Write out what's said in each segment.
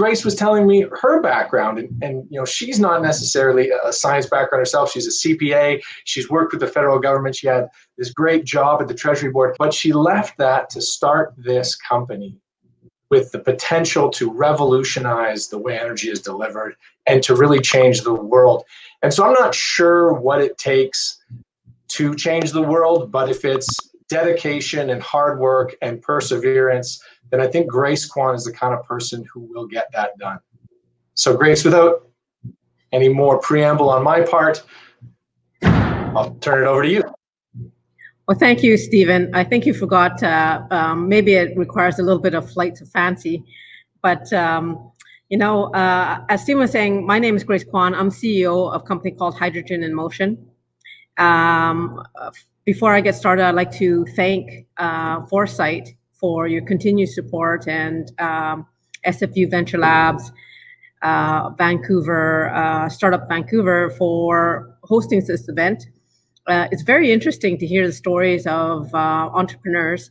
Grace was telling me her background, and she's not necessarily a science background herself. She's a CPA. She's worked with the federal government. She had this great job at the Treasury Board, but she left that to start this company with the potential to revolutionize the way energy is delivered and to really change the world. And so I'm not sure what it takes to change the world, but if it's dedication and hard work and perseverance, then I think Grace Quan is the kind of person who will get that done. So Grace, without any more preamble on my part, I'll turn it over to you. Well, thank you, Stephen. I think you forgot, maybe it requires a little bit of flight to fancy, but as Stephen was saying, my name is Grace Quan. I'm CEO of a company called Hydrogen in Motion. Before I get started, I'd like to thank Foresight for your continued support, and SFU VentureLabs, Vancouver, Startup Vancouver, for hosting this event. It's very interesting to hear the stories of entrepreneurs,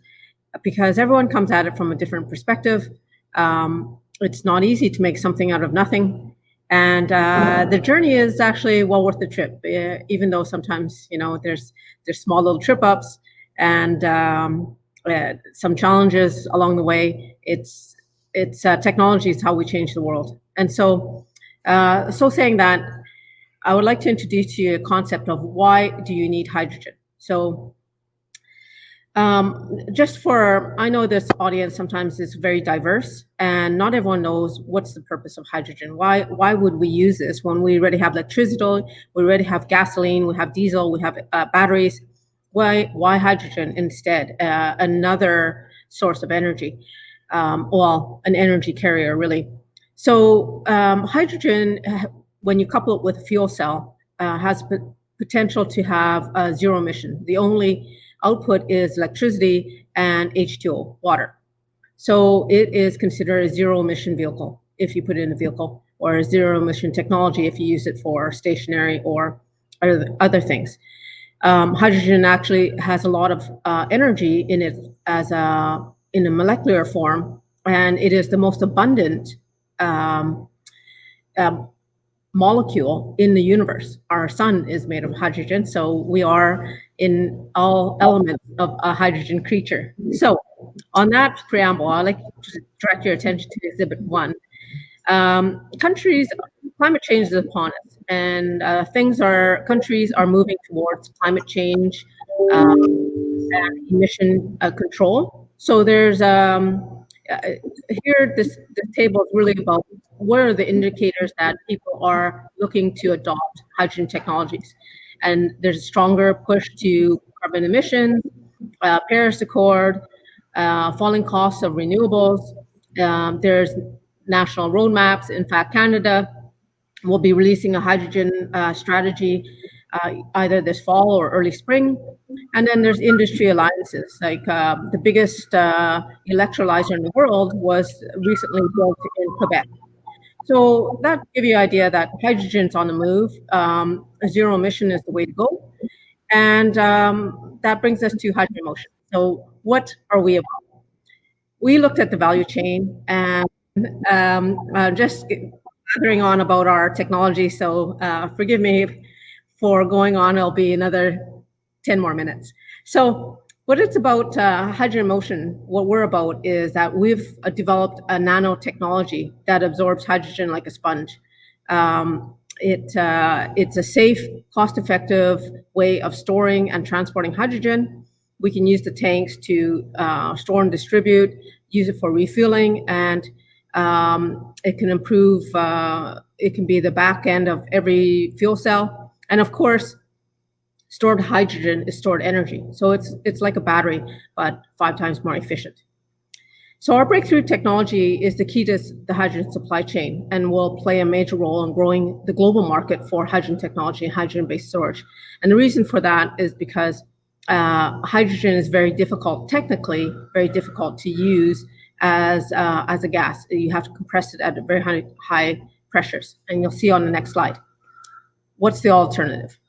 because everyone comes at it from a different perspective. It's not easy to make something out of nothing. And the journey is actually well worth the trip, even though sometimes, there's small little trip ups and some challenges along the way. It's technology is how we change the world. And so saying that, I would like to introduce to you a concept of why do you need hydrogen. So I know this audience sometimes is very diverse, and not everyone knows what's the purpose of hydrogen. Why would we use this when we already have electricity, we already have gasoline, we have diesel, we have batteries? Why hydrogen instead? Another source of energy, an energy carrier, really. So hydrogen, when you couple it with a fuel cell, has potential to have zero emission. The only output is electricity and H2O, water. So it is considered a zero emission vehicle if you put it in a vehicle, or a zero emission technology if you use it for stationary or other things. Hydrogen actually has a lot of energy in it in a molecular form, and it is the most abundant molecule in the universe. Our sun is made of hydrogen, so we are in all elements of a hydrogen creature. So on that preamble, I'd like to direct your attention to Exhibit 1. Climate change is upon us, and countries are moving towards climate change and emission control. So there's here, this table is really about what are the indicators that people are looking to adopt hydrogen technologies. And there's a stronger push to carbon emissions, Paris Accord, falling costs of renewables. There's national roadmaps. In fact, Canada will be releasing a hydrogen strategy either this fall or early spring. And then there's industry alliances, like the biggest electrolyzer in the world was recently built in Quebec. So that gives you an idea that hydrogen's on the move. Zero emission is the way to go. And that brings us to Hydrogen Motion. So what are we about? We looked at the value chain and just gathering on about our technology. So forgive me for going on. It'll be another 10 more minutes. So what it's about, Hydrogen Motion, what we're about is that we've developed a nanotechnology that absorbs hydrogen like a sponge. It's a safe, cost-effective way of storing and transporting hydrogen. We can use the tanks to store and distribute, use it for refueling, and it can improve, it can be the back end of every fuel cell. And of course, stored hydrogen is stored energy. So it's like a battery, but 5 times more efficient. So our breakthrough technology is the key to the hydrogen supply chain and will play a major role in growing the global market for hydrogen technology and hydrogen-based storage. And the reason for that is because hydrogen is very difficult, technically very difficult to use as a gas. You have to compress it at very high pressures. And you'll see on the next slide. What's the alternative?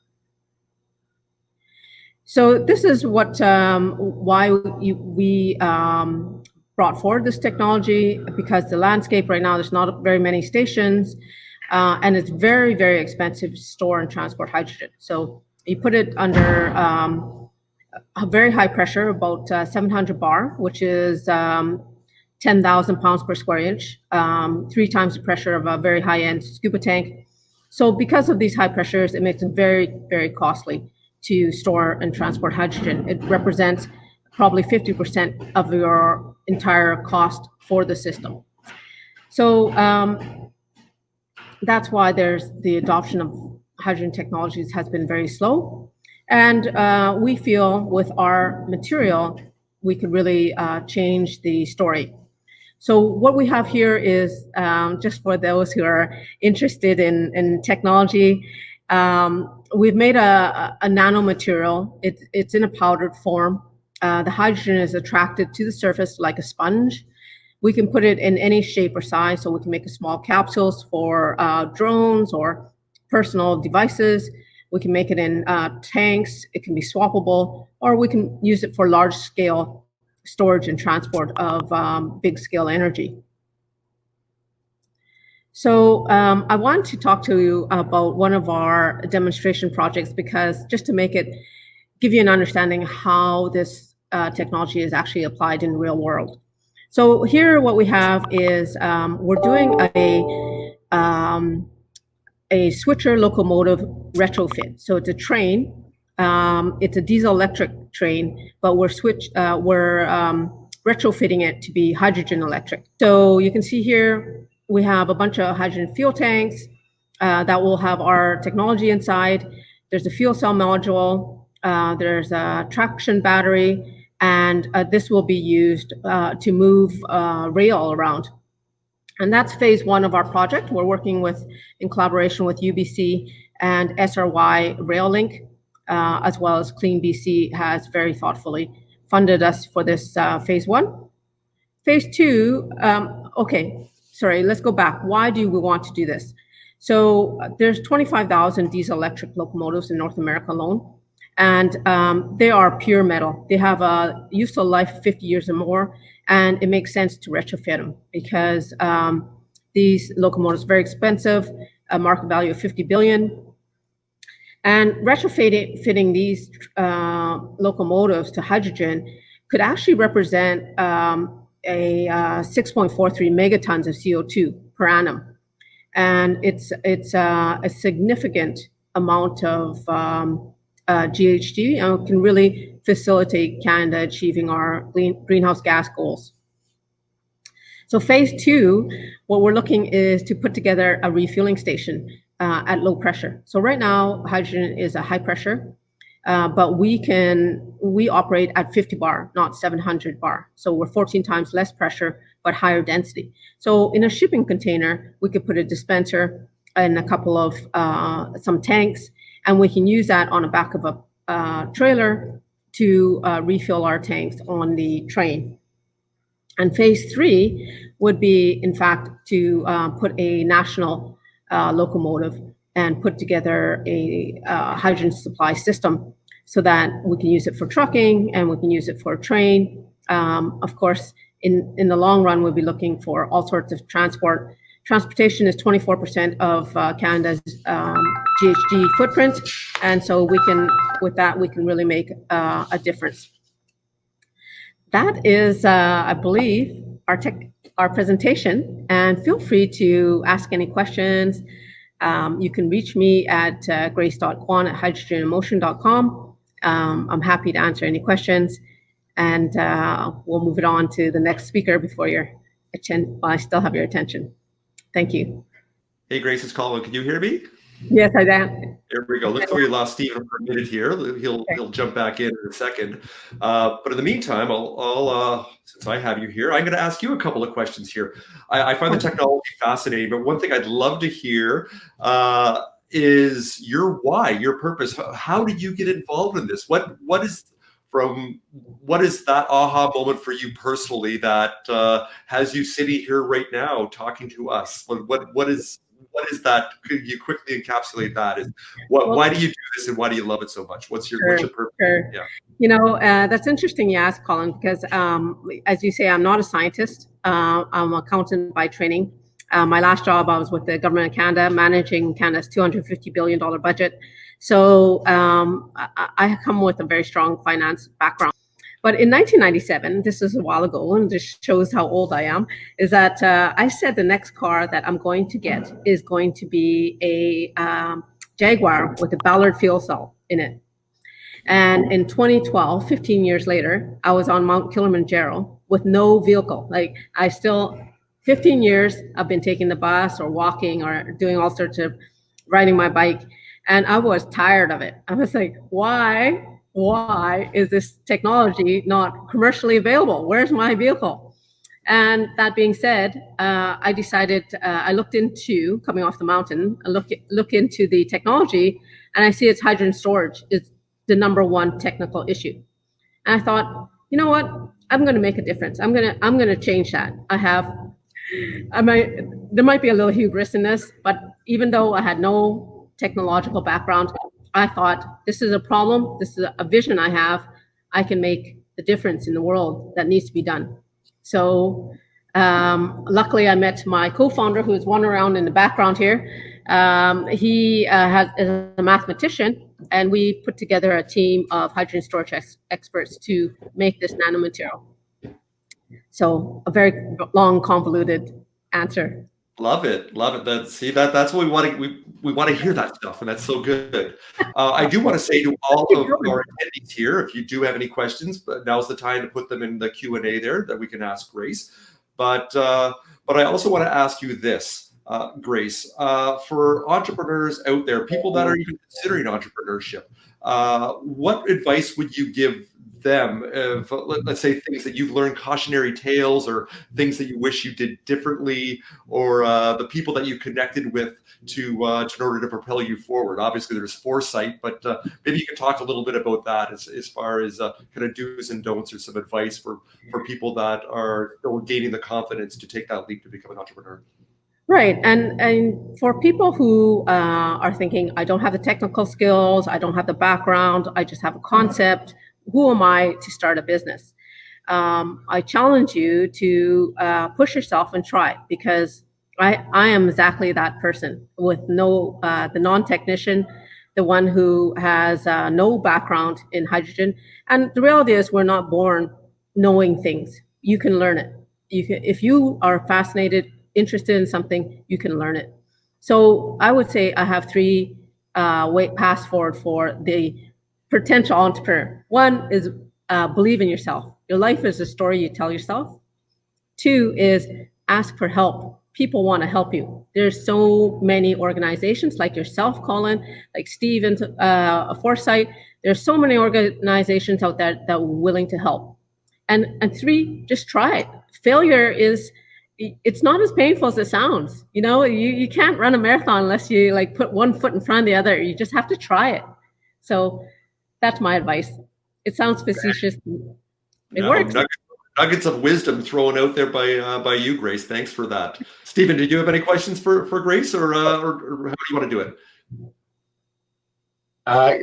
So this is what why we brought forward this technology because the landscape right now, there's not very many stations, and it's very, very expensive to store and transport hydrogen. So you put it under a very high pressure, about 700 bar, which is 10,000 pounds per square inch, 3 times the pressure of a very high-end scuba tank. So because of these high pressures, it makes it very, very costly to store and transport hydrogen. It represents probably 50% of your entire cost for the system. So that's why there's the adoption of hydrogen technologies has been very slow. And we feel with our material, we could really change the story. So what we have here is, just for those who are interested in technology, we've made a nanomaterial. It's in a powdered form. The hydrogen is attracted to the surface like a sponge. We can put it in any shape or size, so we can make small capsules for drones or personal devices. We can make it in tanks. It can be swappable, or we can use it for large-scale storage and transport of big-scale energy. So I want to talk to you about one of our demonstration projects, because just to give you an understanding how this technology is actually applied in the real world. So here what we have is we're doing a switcher locomotive retrofit. So it's a train. It's a diesel electric train, but we're retrofitting it to be hydrogen electric. So you can see here we have a bunch of hydrogen fuel tanks that will have our technology inside. There's a fuel cell module. There's a traction battery, and this will be used to move rail around. And that's phase one of our project. We're working in collaboration with UBC and SRY Rail-Link, as well as CleanBC has very thoughtfully funded us for this phase one. Phase two, let's go back. Why do we want to do this? So there's 25,000 diesel electric locomotives in North America alone, and they are pure metal. They have a useful life of 50 years or more, and it makes sense to retrofit them because these locomotives are very expensive, a market value of $50 billion. And retrofitting these locomotives to hydrogen could actually represent a 6.43 megatons of CO2 per annum. And it's a significant amount of GHG, and can really facilitate Canada achieving our greenhouse gas goals. So phase two, what we're looking is to put together a refueling station at low pressure. So right now, hydrogen is a high pressure, but we operate at 50 bar, not 700 bar. So we're 14 times less pressure, but higher density. So in a shipping container, we could put a dispenser and a couple of some tanks, and we can use that on the back of a trailer to refill our tanks on the train. And phase three would be, in fact, to put a national locomotive and put together a hydrogen supply system so that we can use it for trucking and we can use it for train. Of course, in the long run, we'll be looking for all sorts of transport. Transportation is 24% of Canada's GHG footprint, and so with that we can really make a difference. That is, I believe, our presentation, and feel free to ask any questions. You can reach me at grace.quan@hydrogeninmotion.com. I'm happy to answer any questions, and we'll move it on to the next speaker before I still have your attention. Thank you. Hey, Grace, it's Colin. Can you hear me? Yes, I can. There we go. Looks like we lost Stephen for a minute here. He'll jump back in a second. But in the meantime, I'll since I have you here, I'm going to ask you a couple of questions here. I find the technology fascinating, but one thing I'd love to hear is your why, your purpose. How did you get involved in this? What is what is that aha moment for you personally that has you sitting here right now talking to us? What is that? Could you quickly encapsulate that? Why do you do this, and why do you love it so much? What's your purpose? Sure. Yeah. That's interesting you ask, Colin, because as you say, I'm not a scientist. I'm an accountant by training. My last job, I was with the government of Canada, managing Canada's $250 billion budget. So I come with a very strong finance background. But in 1997, this is a while ago, and this shows how old I am, is that I said the next car that I'm going to get is going to be a Jaguar with a Ballard fuel cell in it. And in 2012, 15 years later, I was on Mount Kilimanjaro with no vehicle. 15 years, I've been taking the bus or walking or doing all sorts of riding my bike. And I was tired of it. I was like, why is this technology not commercially available? Where's my vehicle? And that being said, I decided, I looked into coming off the mountain, I look into the technology, and I see it's hydrogen storage is the number one technical issue. And I thought, you know what? I'm going to make a difference. I'm going to change that. There might be a little hubris in this, but even though I had no technological background, I thought, this is a problem. This is a vision I have. I can make the difference in the world that needs to be done. So luckily, I met my co-founder, who is one around in the background here. He is a mathematician, and we put together a team of hydrogen storage experts to make this nanomaterial. So a very long, convoluted answer. Love it. That's what we want to. We want to hear that stuff, and that's so good. I do want to say to all of our attendees here, if you do have any questions, but now's the time to put them in the Q&A there that we can ask Grace. But I also want to ask you this, Grace, for entrepreneurs out there, people that are even considering entrepreneurship, what advice would you give them of, let's say, things that you've learned, cautionary tales, or things that you wish you did differently, or the people that you connected with in order to propel you forward? Obviously, there's Foresight, but maybe you could talk a little bit about that as far as kind of do's and don'ts, or some advice for people that are still gaining the confidence to take that leap to become an entrepreneur. Right, and for people who are thinking, I don't have the technical skills, I don't have the background, I just have a concept, who am I to start a business? I challenge you to push yourself and try, because I am exactly that person with the non-technician, the one who has no background in hydrogen. And the reality is, we're not born knowing things. You can learn it. If you are fascinated, interested in something, you can learn it. So I would say I have three paths forward for the potential entrepreneur. One is believe in yourself. Your life is a story you tell yourself. Two is ask for help. People want to help you. There's so many organizations like yourself, Colin, like Steve and Foresight. There's so many organizations out there that are willing to help. And three, just try it. Failure it's not as painful as it sounds. You can't run a marathon unless you put one foot in front of the other. You just have to try it. So that's my advice. It sounds facetious. It works. Nuggets of wisdom thrown out there by you, Grace. Thanks for that. Stephen, did you have any questions for Grace, or how do you want to do it?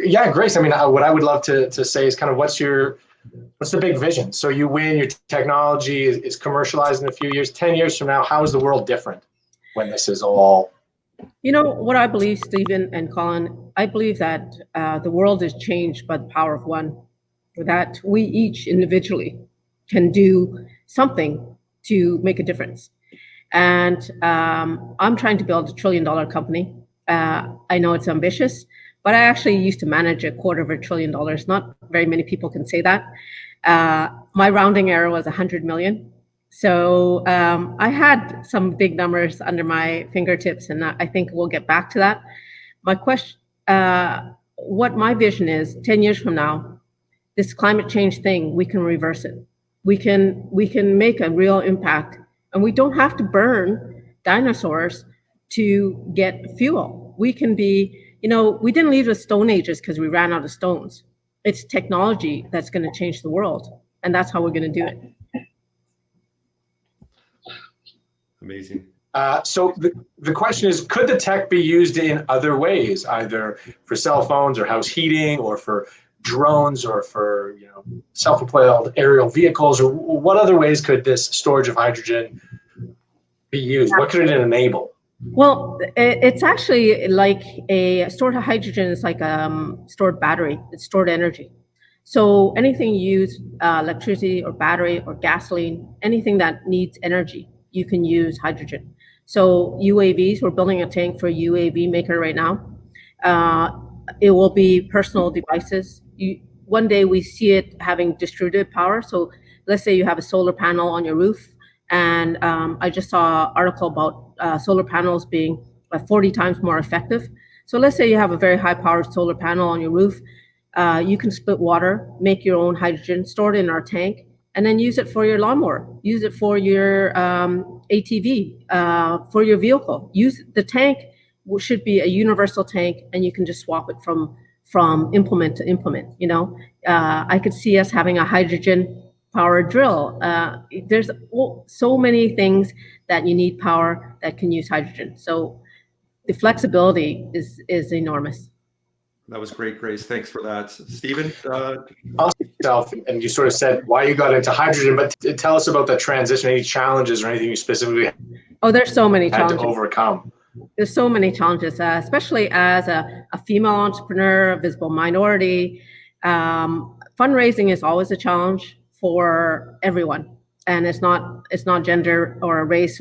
Yeah, Grace. I mean, what I would love to say is kind of what's the big vision? So you win, your technology is commercialized in a few years. 10 years from now, how is the world different when this is all? What I believe, Stephen and Colin, I believe that the world is changed by the power of one, that we each individually can do something to make a difference. And I'm trying to build $1 trillion company. I know it's ambitious, but I actually used to manage $250 billion. Not very many people can say that. My rounding error was 100 million. So I had some big numbers under my fingertips, and I think we'll get back to that. My question, what my vision is, 10 years from now, this climate change thing, we can reverse it. We can make a real impact, and we don't have to burn dinosaurs to get fuel. We can be, we didn't leave the Stone Ages because we ran out of stones. It's technology that's going to change the world, and that's how we're going to do it. Amazing. So the question is, could the tech be used in other ways, either for cell phones or house heating, or for drones, or for self-propelled aerial vehicles, or what other ways could this storage of hydrogen be used? What could it enable? Well, it's actually like a stored hydrogen is like a stored battery. It's stored energy. So anything you use, electricity or battery or gasoline, anything that needs energy, you can use hydrogen. So UAVs, we're building a tank for a UAV maker right now. It will be personal devices. One day we see it having distributed power. So let's say you have a solar panel on your roof, and I just saw an article about solar panels being 40 times more effective. So let's say you have a very high-powered solar panel on your roof. You can split water, make your own hydrogen, store it in our tank, and then use it for your lawnmower, use it for your ATV, for your vehicle. Use the tank should be a universal tank, and you can just swap it from implement to implement. I could see us having a hydrogen powered drill. There's so many things that you need power that can use hydrogen. So the flexibility is enormous. That was great, Grace. Thanks for that. Stephen? And you sort of said why you got into hydrogen, but tell us about the transition, any challenges or anything you specifically there's so many had challenges to overcome. There's so many challenges, especially as a female entrepreneur, a visible minority. Fundraising is always a challenge for everyone, and it's not gender or race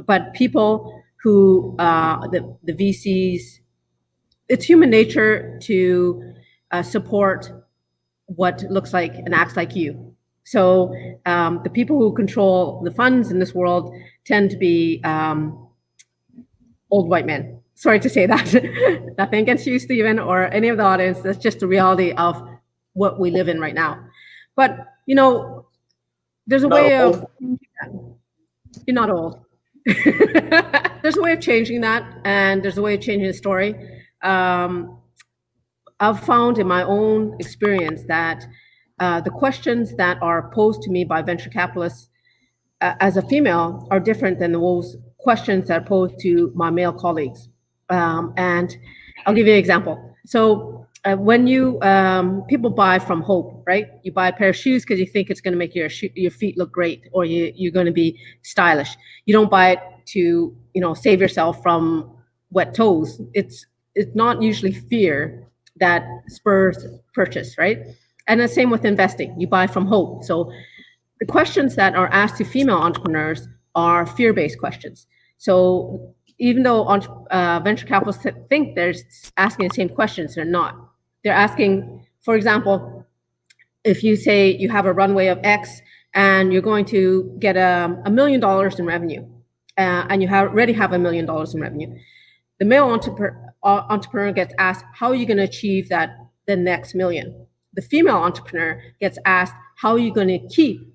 but people who the VCs. It's human nature to support what looks like and acts like you. So the people who control the funds in this world tend to be old white men. Sorry to say that. Nothing against you, Stephen, or any of the audience. That's just the reality of what we live in right now. But, there's a way of... You're not old. There's a way of changing that, and there's a way of changing the story. I've found in my own experience that the questions that are posed to me by venture capitalists as a female are different than those questions that are posed to my male colleagues. And I'll give you an example. So when you people buy from hope, right? You buy a pair of shoes because you think it's going to make your feet look great, or you're going to be stylish. You don't buy it to save yourself from wet toes. It's not usually fear that spurs purchase, right? And the same with investing. You buy from hope. So the questions that are asked to female entrepreneurs are fear-based questions. So even though venture capitalists think they're asking the same questions, they're not. They're asking, for example, if you say you have a runway of X and you're going to get $1 million in revenue, and you already have $1 million in revenue, the male entrepreneur gets asked, how are you going to achieve the next million? The female entrepreneur gets asked, how are you going to keep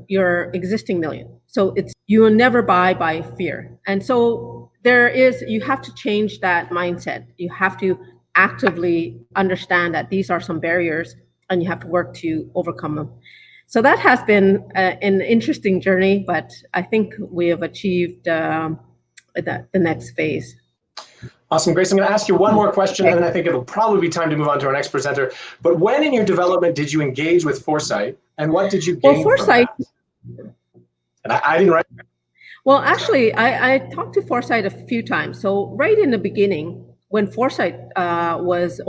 your existing million? So you will never buy by fear. And so you have to change that mindset. You have to actively understand that these are some barriers and you have to work to overcome them. So that has been an interesting journey, but I think we have achieved the next phase. Awesome, Grace. I'm going to ask you one more question, and then I think it'll probably be time to move on to our next presenter. But when in your development did you engage with Foresight, and what did you gain from that? And I didn't write. Well, actually, I talked to Foresight a few times. So right in the beginning, when Foresight was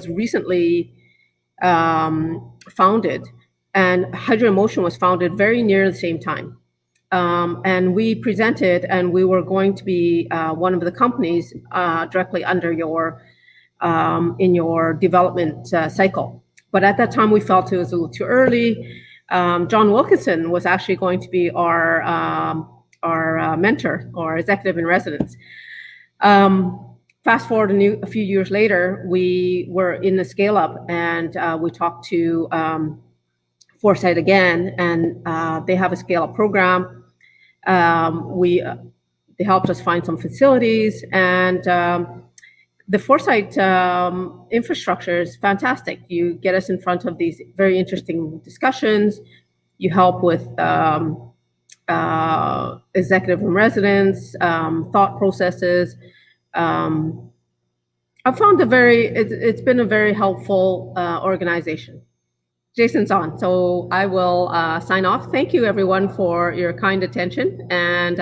recently founded, and Hydrogen Motion was founded very near the same time. And we presented, and we were going to be one of the companies directly under in your development cycle. But at that time, we felt it was a little too early. John Wilkinson was actually going to be our mentor or executive in residence. Fast forward a few years later, we were in the scale up, and we talked to Foresight again, and they have a scale up program. They helped us find some facilities, and the Foresight infrastructure is fantastic. You get us in front of these very interesting discussions. You help with executive in residence, thought processes. I've found it's been a very helpful organization. Jason's on, so I will sign off. Thank you everyone for your kind attention, and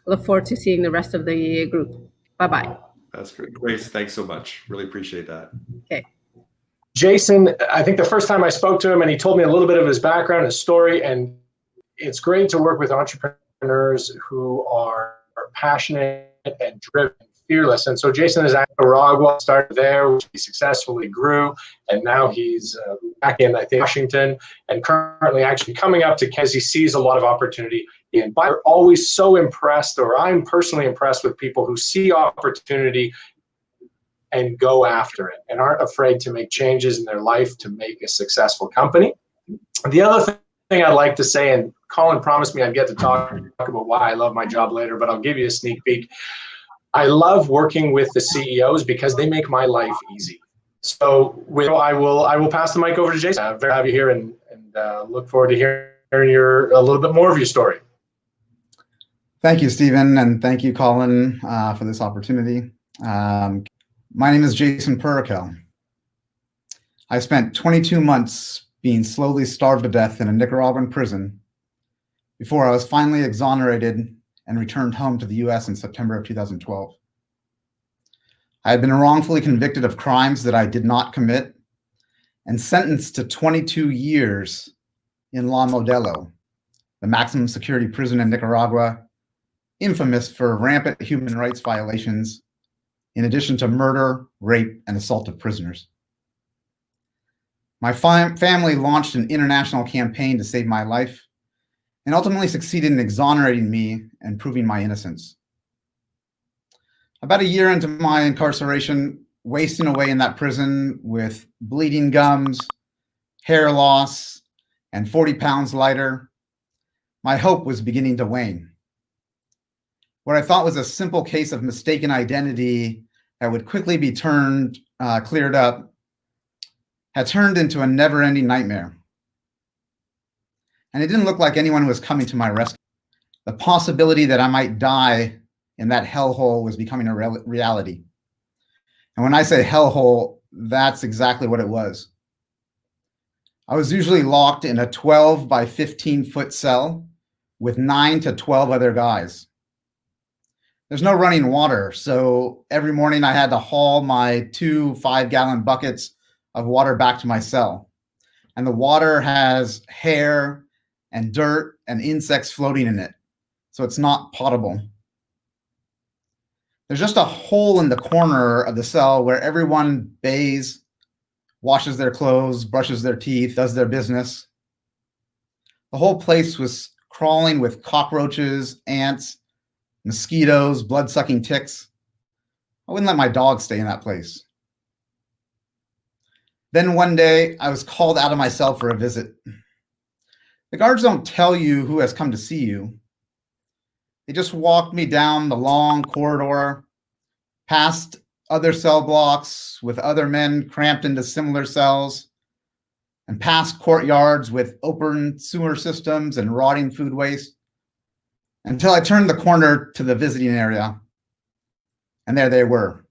look forward to seeing the rest of the group. Bye-bye. That's great. Grace, thanks so much. Really appreciate that. Okay. Jason, I think the first time I spoke to him and he told me a little bit of his background, his story, and it's great to work with entrepreneurs who are passionate and driven, fearless. And so Jason is at Nicaragua, started there, which he successfully grew, and now he's back in, I think, Washington, and currently actually coming up to Kansas. He sees a lot of opportunity. And I'm always so impressed, or I'm personally impressed with people who see opportunity and go after it and aren't afraid to make changes in their life to make a successful company. The other thing I'd like to say, and Colin promised me I'd get to talk about why I love my job later, but I'll give you a sneak peek. I love working with the CEOs because they make my life easy. So I will pass the mic over to Jason. I'm very happy to have you here, and look forward to hearing a little bit more of your story. Thank you, Stephen, and thank you, Colin, for this opportunity. My name is Jason Puracal. I spent 22 months being slowly starved to death in a Nicaraguan prison before I was finally exonerated and returned home to the US in September of 2012. I had been wrongfully convicted of crimes that I did not commit and sentenced to 22 years in La Modelo, the maximum security prison in Nicaragua, infamous for rampant human rights violations, in addition to murder, rape, and assault of prisoners. My family launched an international campaign to save my life and ultimately succeeded in exonerating me and proving my innocence. About a year into my incarceration, wasting away in that prison with bleeding gums, hair loss, and 40 pounds lighter, my hope was beginning to wane. What I thought was a simple case of mistaken identity that would quickly be cleared up had turned into a never-ending nightmare. And it didn't look like anyone was coming to my rescue. The possibility that I might die in that hellhole was becoming a reality. And when I say hellhole, that's exactly what it was. I was usually locked in a 12 by 15-foot cell with 9 to 12 other guys. There's no running water, so every morning I had to haul my 2 5-gallon buckets of water back to my cell. And the water has hair and dirt and insects floating in it, so it's not potable. There's just a hole in the corner of the cell where everyone bathes, washes their clothes, brushes their teeth, does their business. The whole place was crawling with cockroaches, ants, mosquitoes, blood-sucking ticks. I wouldn't let my dog stay in that place. Then one day, I was called out of my cell for a visit. The guards don't tell you who has come to see you. They just walked me down the long corridor, past other cell blocks with other men cramped into similar cells, and past courtyards with open sewer systems and rotting food waste, until I turned the corner to the visiting area. And there they were,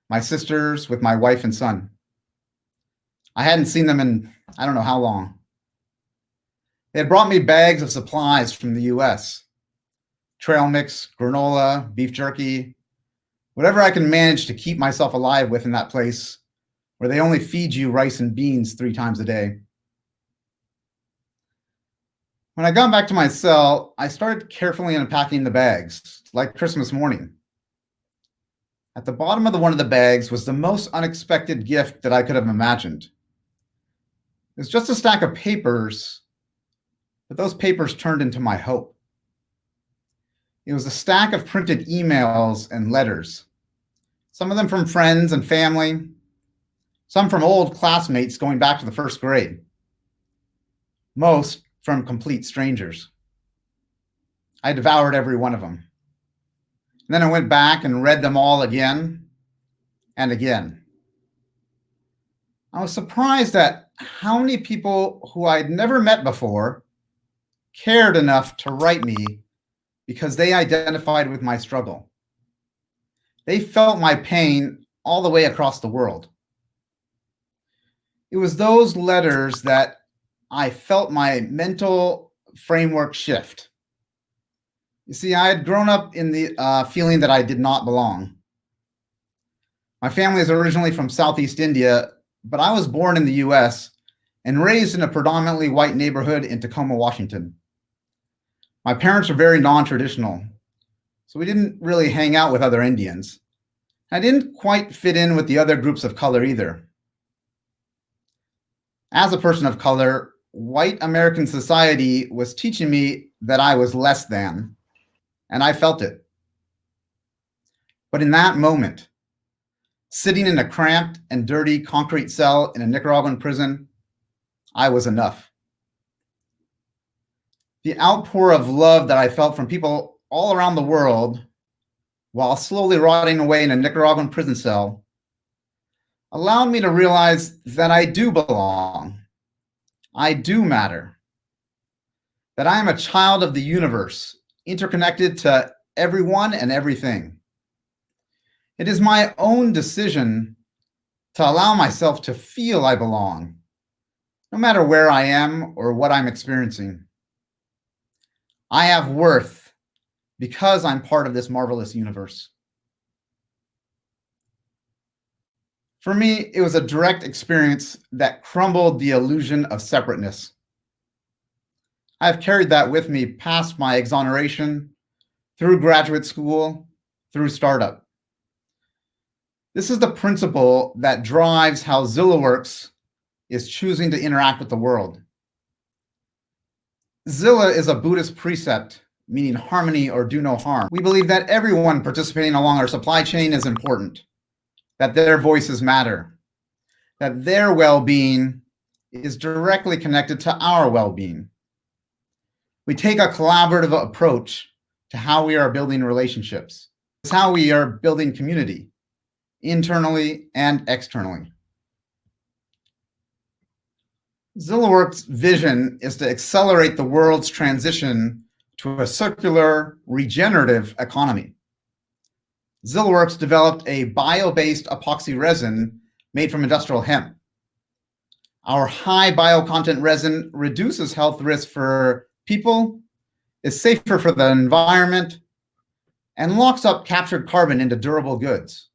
my sisters with my wife and son. I hadn't seen them in I don't know how long. They had brought me bags of supplies from the US. Trail mix, granola, beef jerky, whatever I can manage to keep myself alive with in that place where they only feed you rice and beans 3 times a day. When I got back to my cell, I started carefully unpacking the bags, like Christmas morning. At the bottom of one of the bags was the most unexpected gift that I could have imagined. It was just a stack of papers, but those papers turned into my hope. It was a stack of printed emails and letters, some of them from friends and family, some from old classmates going back to the 1st grade, most from complete strangers. I devoured every one of them. And then I went back and read them all again and again. I was surprised at how many people who I'd never met before cared enough to write me because they identified with my struggle. They felt my pain all the way across the world. It was those letters that I felt my mental framework shift. You see, I had grown up in the feeling that I did not belong. My family is originally from Southeast India, but I was born in the US and raised in a predominantly white neighborhood in Tacoma, Washington. My parents were very non-traditional, so we didn't really hang out with other Indians. I didn't quite fit in with the other groups of color either. As a person of color, white American society was teaching me that I was less than, and I felt it. But in that moment, sitting in a cramped and dirty concrete cell in a Nicaraguan prison, I was enough. The outpour of love that I felt from people all around the world while slowly rotting away in a Nicaraguan prison cell allowed me to realize that I do belong. I do matter. That I am a child of the universe, interconnected to everyone and everything. It is my own decision to allow myself to feel I belong, no matter where I am or what I'm experiencing. I have worth because I'm part of this marvelous universe. For me, it was a direct experience that crumbled the illusion of separateness. I've carried that with me past my exoneration, through graduate school, through startup. This is the principle that drives how ZILA works is choosing to interact with the world. ZILA is a Buddhist precept, meaning harmony or do no harm. We believe that everyone participating along our supply chain is important, that their voices matter, that their well-being is directly connected to our well-being. We take a collaborative approach to how we are building relationships. It's how we are building community, internally and externally. ZILAworks' vision is to accelerate the world's transition to a circular, regenerative economy. ZILAworks developed a bio-based epoxy resin made from industrial hemp. Our high bio-content resin reduces health risks for people, is safer for the environment, and locks up captured carbon into durable goods.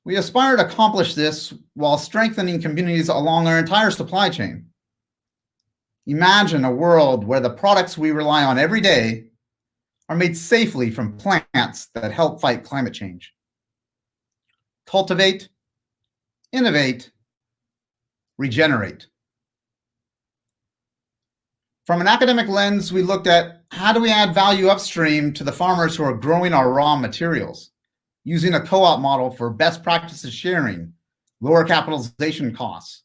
We aspire to accomplish this while strengthening communities along our entire supply chain. Imagine a world where the products we rely on every day are made safely from plants that help fight climate change. Cultivate, innovate, regenerate. From an academic lens, we looked at how do we add value upstream to the farmers who are growing our raw materials, using a co-op model for best practices sharing, lower capitalization costs.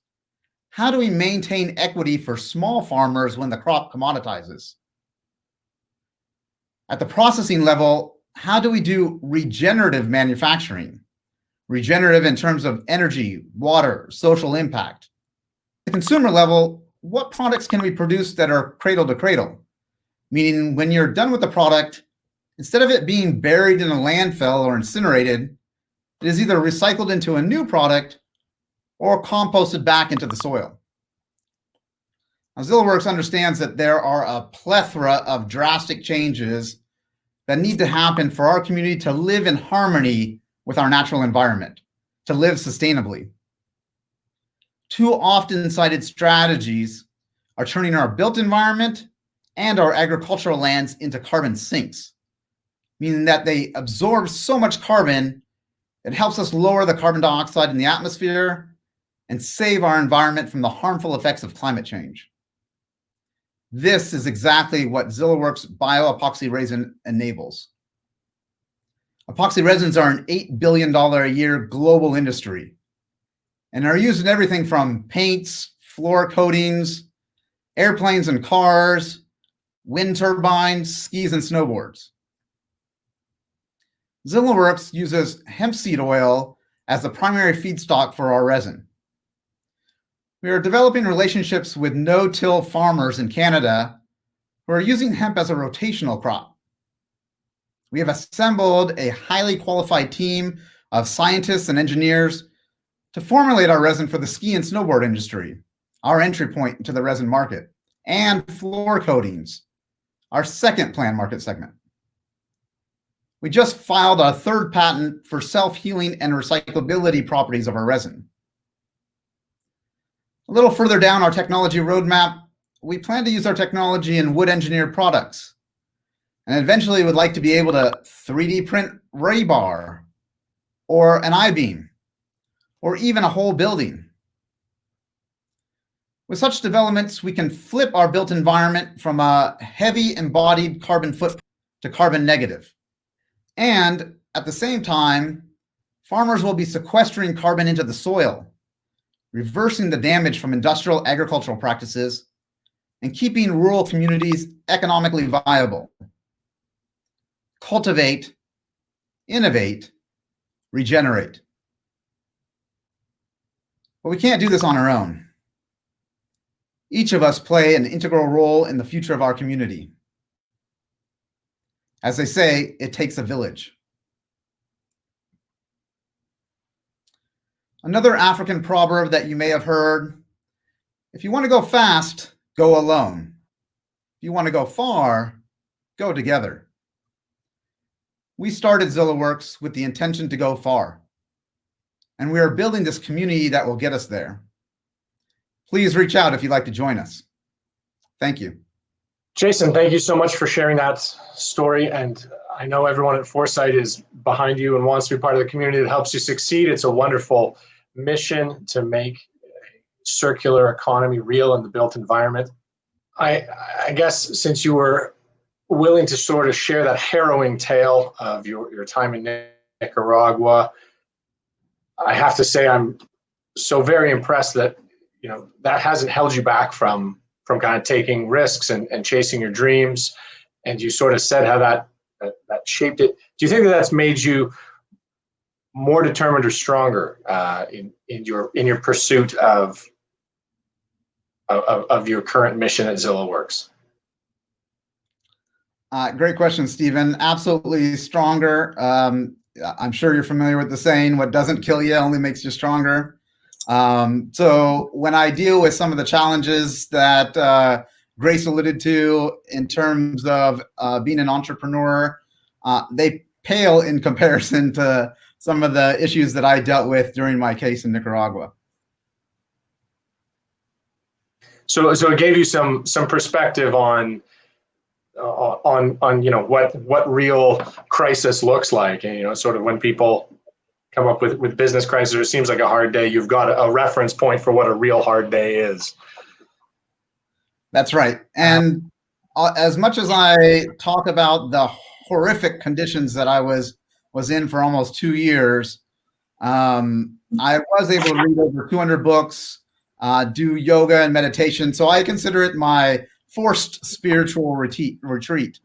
How do we maintain equity for small farmers when the crop commoditizes? At the processing level, how do we do regenerative manufacturing? Regenerative in terms of energy, water, social impact. At the consumer level, what products can we produce that are cradle to cradle? Meaning when you're done with the product, instead of it being buried in a landfill or incinerated, it is either recycled into a new product or composted back into the soil. Now, ZILAworks understands that there are a plethora of drastic changes that need to happen for our community to live in harmony with our natural environment, to live sustainably. Two often cited strategies are turning our built environment and our agricultural lands into carbon sinks, meaning that they absorb so much carbon, it helps us lower the carbon dioxide in the atmosphere and save our environment from the harmful effects of climate change. This is exactly what ZILAworks bio-epoxy resin enables. Epoxy resins are an $8 billion a year global industry and are used in everything from paints, floor coatings, airplanes and cars, wind turbines, skis and snowboards. ZILA Works uses hemp seed oil as the primary feedstock for our resin. We are developing relationships with no-till farmers in Canada who are using hemp as a rotational crop. We have assembled a highly qualified team of scientists and engineers to formulate our resin for the ski and snowboard industry, our entry point into the resin market, and floor coatings, our second planned market segment. We just filed a third patent for self-healing and recyclability properties of our resin. A little further down our technology roadmap, we plan to use our technology in wood engineered products, and eventually would like to be able to 3D print rebar, or an I-beam, or even a whole building. With such developments, we can flip our built environment from a heavy embodied carbon footprint to carbon negative. And at the same time, farmers will be sequestering carbon into the soil, reversing the damage from industrial agricultural practices, and keeping rural communities economically viable. Cultivate, innovate, regenerate. But we can't do this on our own. Each of us play an integral role in the future of our community. As they say, it takes a village. Another African proverb that you may have heard, if you want to go fast, go alone. If you want to go far, go together. We started ZILA Works with the intention to go far, and we are building this community that will get us there. Please reach out if you'd like to join us. Thank you. Jason, thank you so much for sharing that story. And I know everyone at Foresight is behind you and wants to be part of the community that helps you succeed. It's a wonderful mission to make a circular economy real in the built environment. I guess since you were willing to sort of share that harrowing tale of your time in Nicaragua, I have to say I'm so very impressed that that hasn't held you back from kind of taking risks and chasing your dreams. And you sort of said how that shaped it. Do you think that that's made you more determined or stronger in your pursuit of your current mission at ZILA Works? Great question, Stephen. Absolutely stronger. I'm sure you're familiar with the saying, what doesn't kill you only makes you stronger. So when I deal with some of the challenges that Grace alluded to in terms of being an entrepreneur, they pale in comparison to some of the issues that I dealt with during my case in Nicaragua. So it gave you some perspective on what real crisis looks like, and sort of when people come up with business crisis, it seems like a hard day, you've got a reference point for what a real hard day is. That's right. And as much as I talk about the horrific conditions that I was in for almost 2 years, I was able to read over 200 books, do yoga and meditation. So I consider it my forced spiritual retreat.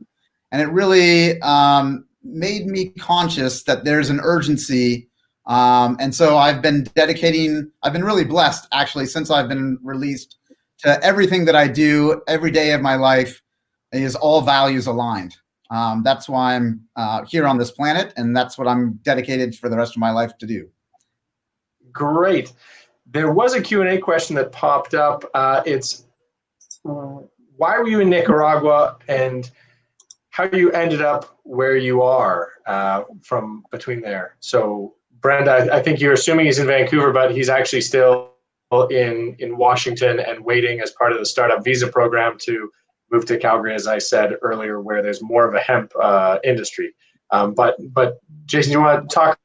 And it really made me conscious that there's an urgency. And so I've been really blessed actually since I've been released to everything that I do every day of my life is all values aligned. That's why I'm here on this planet, and that's what I'm dedicated for the rest of my life to do. Great. There was a Q&A question that popped up. It's why were you in Nicaragua and how you ended up where you are from between there? So Brenda, I think you're assuming he's in Vancouver, but he's actually still in Washington and waiting as part of the startup visa program to move to Calgary, as I said earlier, where there's more of a hemp industry. But Jason, you want to talk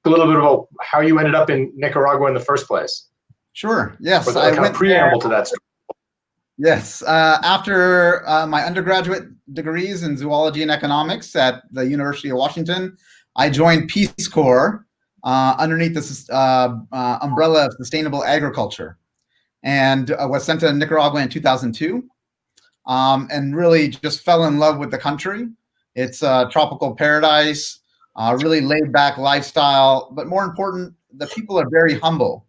a little bit about how you ended up in Nicaragua in the first place? Sure. Yes. Or I went preamble to that story. Yes. After my undergraduate degrees in zoology and economics at the University of Washington, I joined Peace Corps underneath this umbrella of sustainable agriculture, and was sent to Nicaragua in 2002, and really just fell in love with the country. It's a tropical paradise, really laid back lifestyle, but more important, the people are very humble.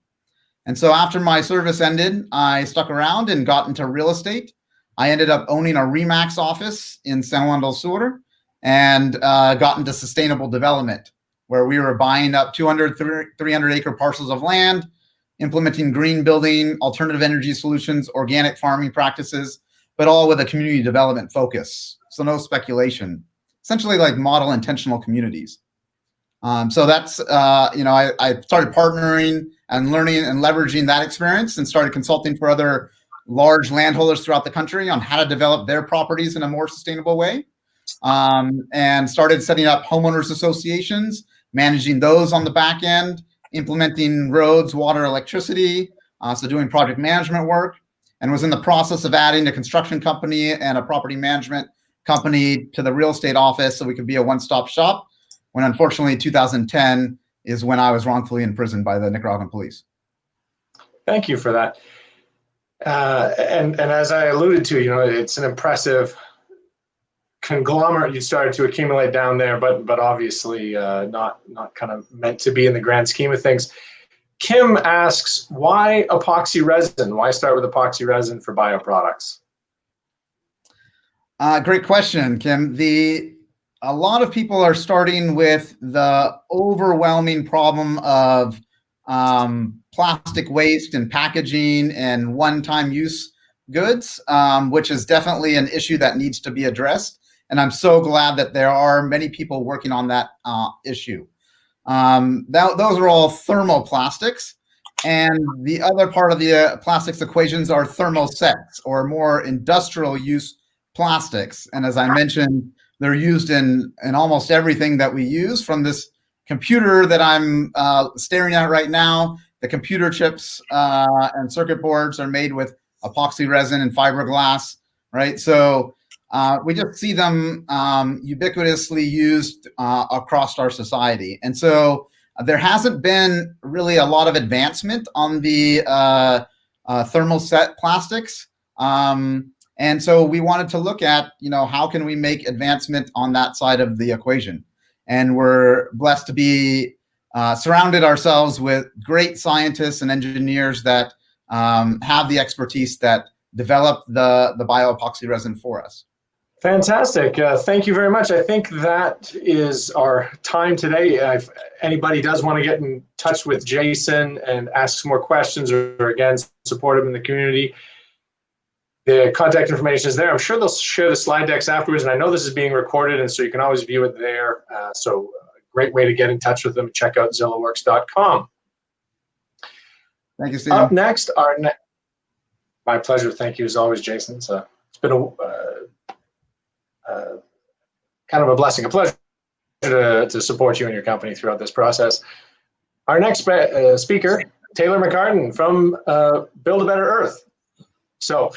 And so after my service ended, I stuck around and got into real estate. I ended up owning a Remax office in San Juan del Sur and got into sustainable development, where we were buying up 200, 300 acre parcels of land, implementing green building, alternative energy solutions, organic farming practices, but all with a community development focus. So no speculation, essentially like model intentional communities. So that's, I started partnering and learning and leveraging that experience and started consulting for other large landholders throughout the country on how to develop their properties in a more sustainable way. And started setting up homeowners associations, managing those on the back end, implementing roads, water, electricity, so doing project management work, and was in the process of adding a construction company and a property management company to the real estate office so we could be a one-stop shop, when unfortunately 2010 is when I was wrongfully imprisoned by the Nicaraguan police. Thank you for that. And as I alluded to, it's an impressive conglomerate you started to accumulate down there, but obviously not kind of meant to be in the grand scheme of things. Kim asks, why epoxy resin? Why start with epoxy resin for bioproducts? Great question, Kim. A lot of people are starting with the overwhelming problem of plastic waste and packaging and one-time use goods, which is definitely an issue that needs to be addressed. And I'm so glad that there are many people working on that issue. Those are all thermoplastics. And the other part of the plastics equations are thermosets, or more industrial use plastics. And as I mentioned, they're used in almost everything that we use, from this computer that I'm staring at right now. The computer chips and circuit boards are made with epoxy resin and fiberglass, right? So we just see them ubiquitously used across our society. And so there hasn't been really a lot of advancement on the thermoset plastics. And so we wanted to look at, how can we make advancement on that side of the equation? And we're blessed to be surrounded ourselves with great scientists and engineers that have the expertise that develop the bioepoxy resin for us. Fantastic. Thank you very much. I think that is our time today. If anybody does want to get in touch with Jason and ask some more questions, or again, support him in the community, the contact information is there. I'm sure they'll share the slide decks afterwards, and I know this is being recorded, and so you can always view it there. So a great way to get in touch with them. Check out zilaworks.com. Thank you, Stephen. Up next, my pleasure. Thank you as always, Jason. So it's been kind of a blessing, a pleasure to support you and your company throughout this process. Our next speaker, Taylor McCarten from Build a Better Earth. So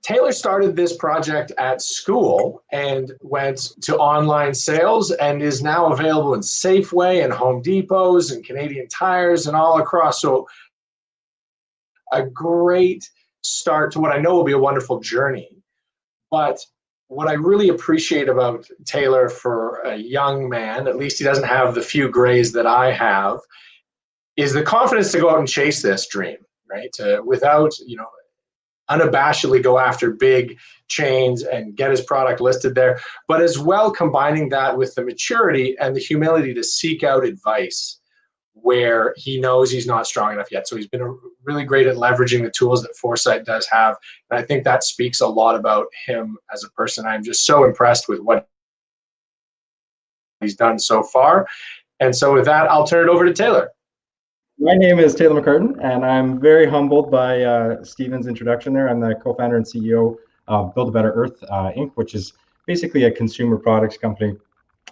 Taylor started this project at school and went to online sales, and is now available in Safeway and Home Depots and Canadian Tires and all across. So a great start to what I know will be a wonderful journey. But what I really appreciate about Taylor for a young man, at least he doesn't have the few grays that I have, is the confidence to go out and chase this dream, right? Without, unabashedly go after big chains and get his product listed there, but as well combining that with the maturity and the humility to seek out advice where he knows he's not strong enough yet. So he's been really great at leveraging the tools that Foresight does have. And I think that speaks a lot about him as a person. I'm just so impressed with what he's done so far. And so with that, I'll turn it over to Taylor. My name is Taylor McCarten, and I'm very humbled by Stephen's introduction there. I'm the co-founder and CEO of Build a Better Earth, Inc., which is basically a consumer products company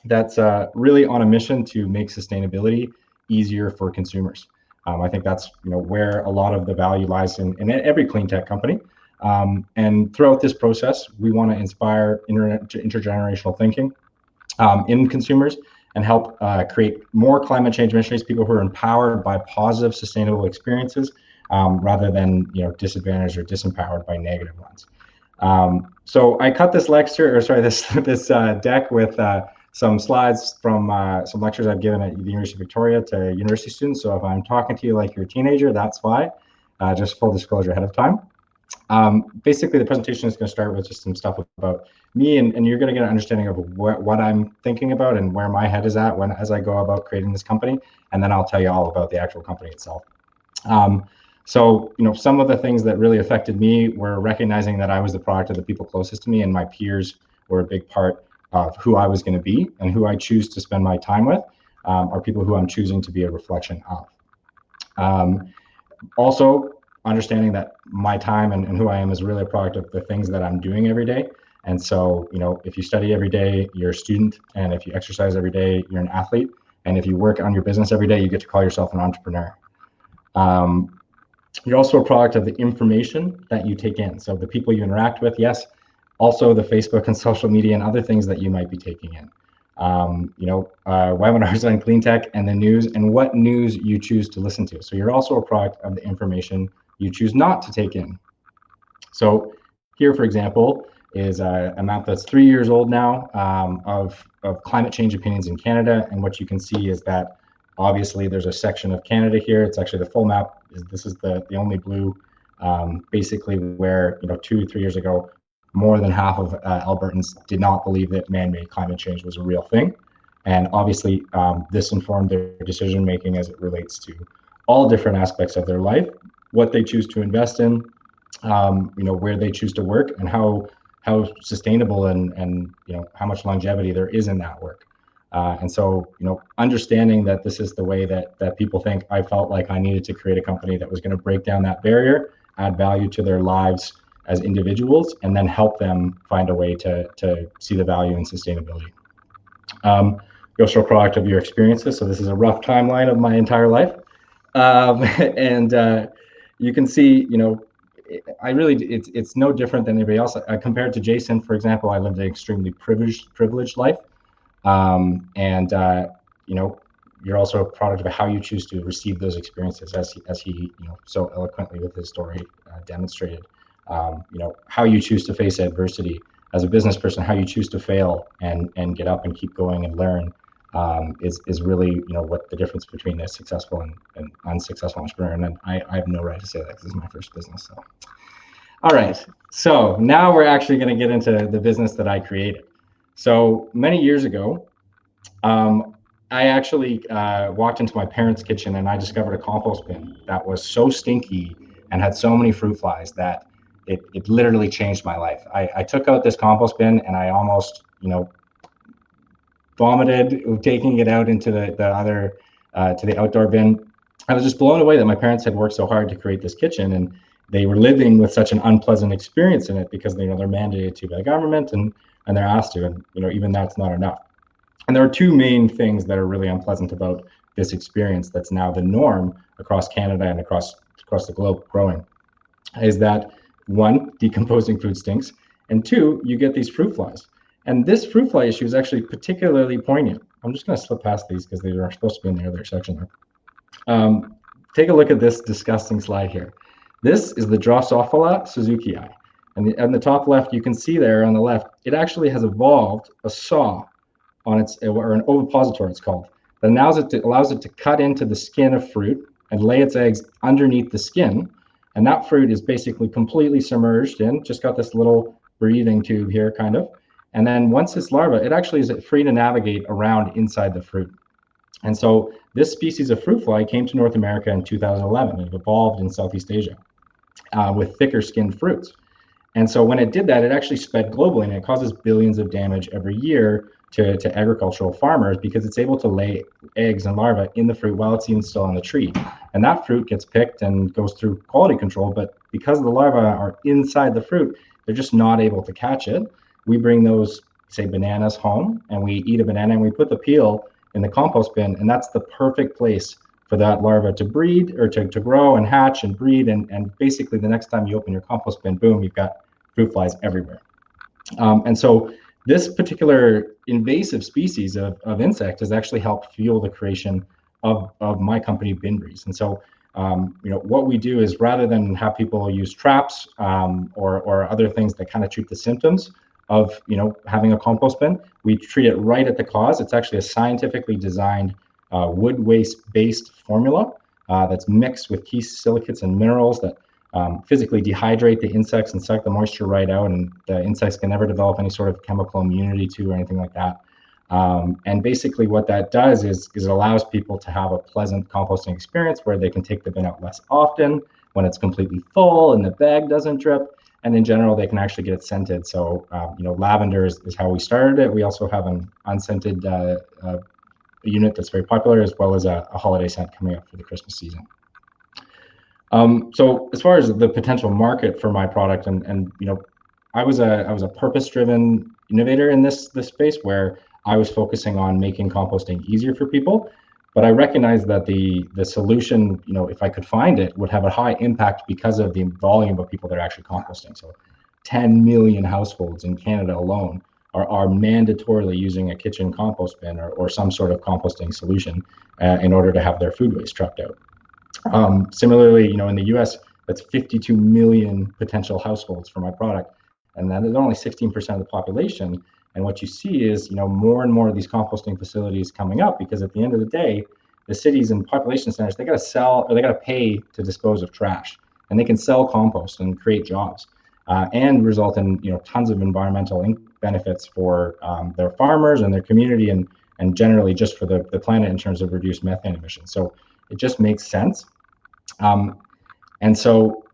that's really on a mission to make sustainability easier for consumers. I think that's where a lot of the value lies in every clean tech company. And throughout this process, we want to inspire intergenerational thinking in consumers and help create more climate change missionaries, people who are empowered by positive, sustainable experiences, rather than disadvantaged or disempowered by negative ones. So I cut this lecture, or sorry, this deck with some slides from some lectures I've given at the University of Victoria to university students. So if I'm talking to you like you're a teenager, that's why. Just full disclosure ahead of time. Basically, the presentation is going to start with just some stuff about me, and you're going to get an understanding of what I'm thinking about and where my head is at as I go about creating this company, and then I'll tell you all about the actual company itself. So, some of the things that really affected me were recognizing that I was the product of the people closest to me, and my peers were a big part of who I was going to be, and who I choose to spend my time with are people who I'm choosing to be a reflection of. Also, understanding that my time and who I am is really a product of the things that I'm doing every day. And so, if you study every day, you're a student, and if you exercise every day, you're an athlete. And if you work on your business every day, you get to call yourself an entrepreneur. You're also a product of the information that you take in. So the people you interact with, yes, also the Facebook and social media and other things that you might be taking in. Webinars on CleanTech and the news, and what news you choose to listen to. So you're also a product of the information you choose not to take in. So here, for example, is a map that's 3 years old now of climate change opinions in Canada. And what you can see is that obviously there's a section of Canada here. It's actually the full map. This is the only blue, basically where 2 or 3 years ago, more than half of Albertans did not believe that man-made climate change was a real thing. And obviously this informed their decision making as it relates to all different aspects of their life, what they choose to invest in, where they choose to work, and how sustainable and how much longevity there is in that work. And so, understanding that this is the way that people think, I felt like I needed to create a company that was going to break down that barrier, add value to their lives as individuals, and then help them find a way to see the value in sustainability. You're also a product of your experiences. So this is a rough timeline of my entire life. You can see, it's no different than anybody else. Compared to Jason, for example, I lived an extremely privileged life. You're also a product of how you choose to receive those experiences, as he so eloquently with his story demonstrated. How you choose to face adversity as a business person, how you choose to fail and get up and keep going and learn is really what the difference between a successful and unsuccessful entrepreneur. And I have no right to say that because this is my first business. So, all right. So now we're actually going to get into the business that I created. So many years ago, I actually walked into my parents' kitchen and I discovered a compost bin that was so stinky and had so many fruit flies that it literally changed my life. I took out this compost bin and I almost, vomited taking it out into the outdoor bin. I was just blown away that my parents had worked so hard to create this kitchen, and they were living with such an unpleasant experience in it because they're mandated to by the government and they're asked to, and even that's not enough. And there are two main things that are really unpleasant about this experience that's now the norm across Canada and across the globe growing, is that one, decomposing food stinks, and two, you get these fruit flies. And this fruit fly issue is actually particularly poignant. I'm just going to slip past these because they are supposed to be in the other section there. Take a look at this disgusting slide here. This is the Drosophila Suzukii. And on the top left, you can see there on the left, it actually has evolved a saw on its, or an ovipositor it's called, that allows it to cut into the skin of fruit and lay its eggs underneath the skin. And that fruit is basically completely submerged in, just got this little breathing tube here kind of. And then once it's larva, it actually is free to navigate around inside the fruit. And so this species of fruit fly came to North America in 2011 and it evolved in Southeast Asia with thicker skinned fruits. And so when it did that, it actually spread globally, and it causes billions of damage every year to agricultural farmers because it's able to lay eggs and larvae in the fruit while it's even still on the tree. And that fruit gets picked and goes through quality control, but because the larvae are inside the fruit, they're just not able to catch it. We bring those, say, bananas home, and we eat a banana and we put the peel in the compost bin, and that's the perfect place for that larva to breed or to grow and hatch and breed. And basically the next time you open your compost bin, boom, you've got fruit flies everywhere. And so this particular invasive species of insect has actually helped fuel the creation of my company, Binbreeze. And so what we do is, rather than have people use traps or other things that kind of treat the symptoms, of having a compost bin. We treat it right at the cause. It's actually a scientifically designed wood waste based formula that's mixed with key silicates and minerals that physically dehydrate the insects and suck the moisture right out, and the insects can never develop any sort of chemical immunity to or anything like that. And basically what that does is it allows people to have a pleasant composting experience where they can take the bin out less often when it's completely full and the bag doesn't drip. And in general, they can actually get it scented. So, lavender is how we started it. We also have an unscented unit that's very popular, as well as a holiday scent coming up for the Christmas season. So as far as the potential market for my product, and I was a purpose-driven innovator in this space where I was focusing on making composting easier for people, but I recognized that the solution, if I could find it, would have a high impact because of the volume of people that are actually composting. So 10 million households in Canada alone are mandatorily using a kitchen compost bin or some sort of composting solution in order to have their food waste trucked out. Similarly, in the US, that's 52 million potential households for my product, and that is only 16% of the population. And what you see is, more and more of these composting facilities coming up, because at the end of the day, the cities and population centers, they got to sell or they got to pay to dispose of trash, and they can sell compost and create jobs and result in tons of environmental benefits for their farmers and their community, and generally just for the planet in terms of reduced methane emissions. So it just makes sense. And so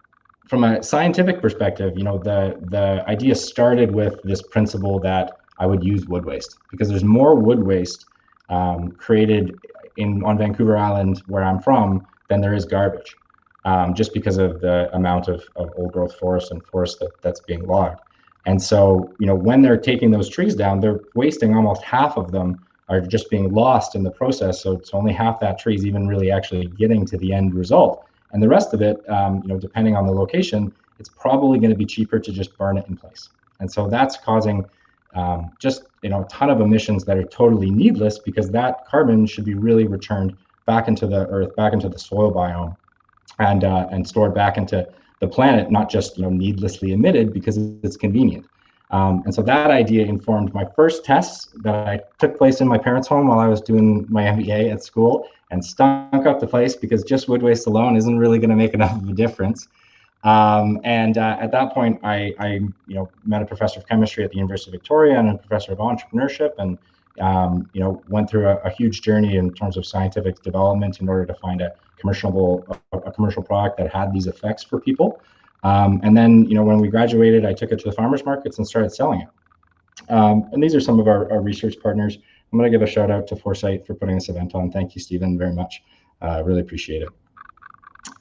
from a scientific perspective, the idea started with this principle that I would use wood waste, because there's more wood waste created on Vancouver Island, where I'm from, than there is garbage, just because of the amount of old growth forest and forest that's being logged. And so, when they're taking those trees down, they're wasting almost half of them are just being lost in the process. So it's only half that tree is even really actually getting to the end result. And the rest of it, depending on the location, it's probably going to be cheaper to just burn it in place. And so that's causing just a ton of emissions that are totally needless, because that carbon should be really returned back into the earth, back into the soil biome, and stored back into the planet, not just needlessly emitted because it's convenient. And so that idea informed my first tests that I took place in my parents' home while I was doing my MBA at school, and stunk up the place because just wood waste alone isn't really going to make enough of a difference. At that point, I met a professor of chemistry at the University of Victoria and a professor of entrepreneurship, and went through a huge journey in terms of scientific development in order to find a commercial product that had these effects for people. And then, when we graduated, I took it to the farmers markets and started selling it. And these are some of our research partners. I'm going to give a shout out to Foresight for putting this event on. Thank you, Stephen, very much. Really appreciate it.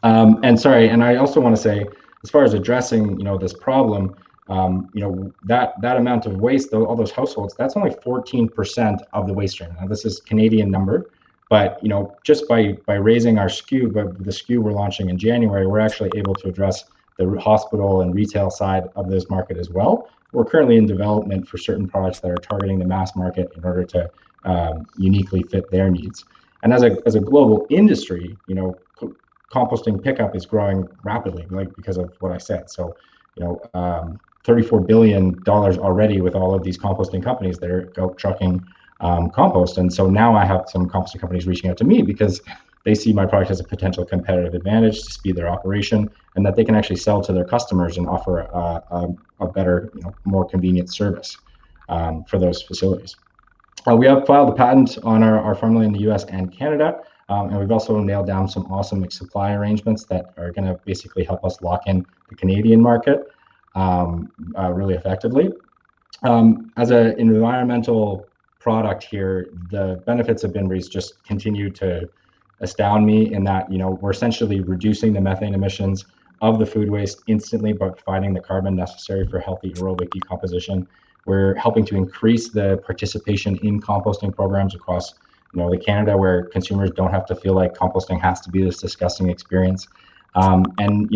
And I also want to say, as far as addressing, this problem, that amount of waste, all those households, that's only 14% of the waste stream. Now, this is Canadian number, but just by raising our SKU, but the SKU we're launching in January, we're actually able to address the hospital and retail side of this market as well. We're currently in development for certain products that are targeting the mass market in order to uniquely fit their needs. And as a global industry, composting pickup is growing rapidly, because of what I said. So, $34 billion already with all of these composting companies that are out trucking compost. And so now I have some composting companies reaching out to me because they see my product as a potential competitive advantage to speed their operation, and that they can actually sell to their customers and offer a better, more convenient service for those facilities. We have filed a patent on our formula in the US and Canada, and we've also nailed down some awesome supply arrangements that are going to basically help us lock in the Canadian market really effectively. As an environmental product here, the benefits of bin breeze just continue to astound me in that, we're essentially reducing the methane emissions of the food waste instantly by providing the carbon necessary for healthy aerobic decomposition. We're helping to increase the participation in composting programs across, the Canada, where consumers don't have to feel like composting has to be this disgusting experience. And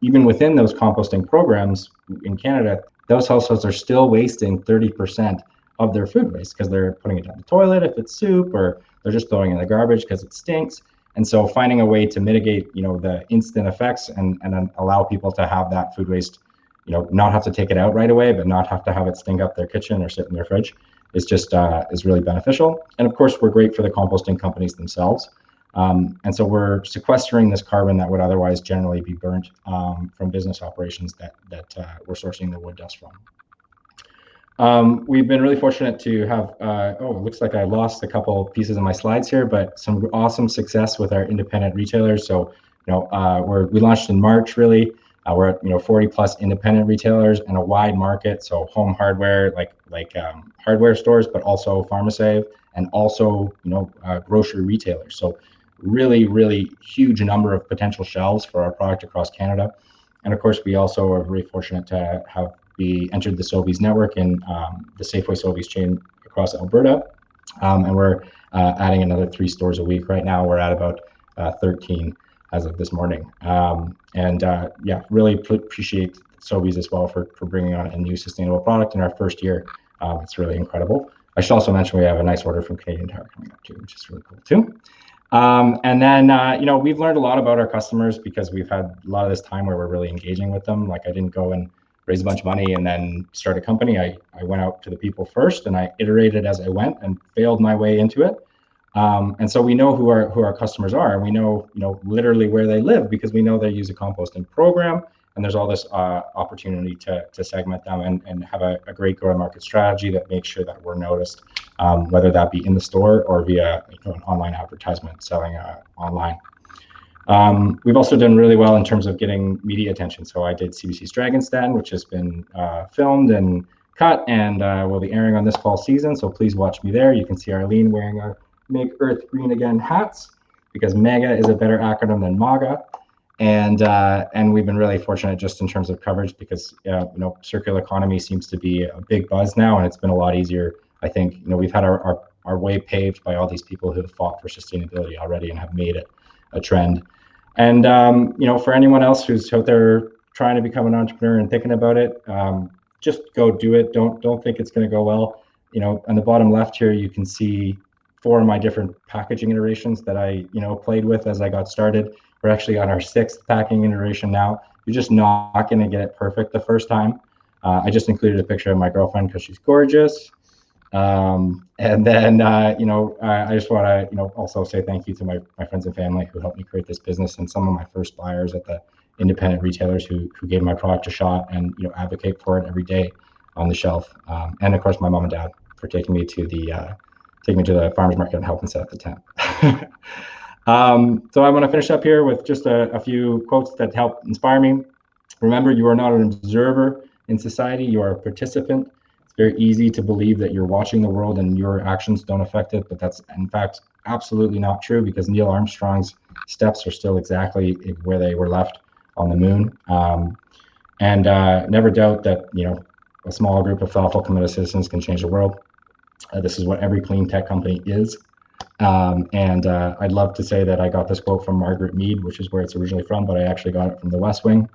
even within those composting programs in Canada, those households are still wasting 30% of their food waste because they're putting it down the toilet if it's soup, or they're just throwing it in the garbage because it stinks. And so finding a way to mitigate, the instant effects and allow people to have that food waste not have to take it out right away, but not have to have it stink up their kitchen or sit in their fridge is just is really beneficial. And of course, we're great for the composting companies themselves. And so we're sequestering this carbon that would otherwise generally be burnt from business operations that we're sourcing the wood dust from. We've been really fortunate to have, it looks like I lost a couple pieces of my slides here, but some awesome success with our independent retailers. So, we launched in March, really. We're at 40 plus independent retailers and a wide market. So home hardware, like hardware stores, but also pharmacy and also, grocery retailers. So really, really huge number of potential shelves for our product across Canada. And of course, we also are very fortunate to have entered the Sobeys network in the Safeway Sobeys chain across Alberta. And we're adding another 3 stores a week. Right now, we're at about 13 as of this morning. Really appreciate Sobeys as well for bringing on a new sustainable product in our first year. It's really incredible. I should also mention we have a nice order from Canadian Tire coming up too, which is really cool too. We've learned a lot about our customers because we've had a lot of this time where we're really engaging with them. Like, I didn't go and raise a bunch of money and then start a company. I went out to the people first and I iterated as I went and failed my way into it. And so we know who our customers are, and we know literally where they live because we know they use a composting program, and there's all this opportunity to segment them and have a great go-to-market strategy that makes sure that we're noticed, whether that be in the store or via an online advertisement selling online. We've also done really well in terms of getting media attention. So I did CBC's Dragon's Den, which has been filmed and cut and will be airing on this fall season. So please watch me there. You can see Arlene wearing our Make Earth Green Again hats because MEGA is a better acronym than MAGA. And we've been really fortunate just in terms of coverage because circular economy seems to be a big buzz now, and it's been a lot easier. I think we've had our way paved by all these people who have fought for sustainability already and have made it a trend. And for anyone else who's out there trying to become an entrepreneur and thinking about it, just go do it. Don't think it's going to go well. On the bottom left here, you can see 4 of my different packaging iterations that I played with as I got started. We're actually on our 6th packing iteration now. You're just not going to get it perfect the first time. I just included a picture of my girlfriend because she's gorgeous. And then, I just want to, also say thank you to my friends and family who helped me create this business, and some of my first buyers at the independent retailers who gave my product a shot and, advocate for it every day on the shelf. And of course, my mom and dad for taking me to the farmer's market and helping set up the tent. So I want to finish up here with just a few quotes that help inspire me. Remember, you are not an observer in society, you are a participant. It's very easy to believe that you're watching the world and your actions don't affect it, but that's in fact absolutely not true because Neil Armstrong's steps are still exactly where they were left on the moon. Never doubt that, a small group of thoughtful, committed citizens can change the world. This is what every clean tech company is. I'd love to say that I got this quote from Margaret Mead, which is where it's originally from, but I actually got it from the West Wing.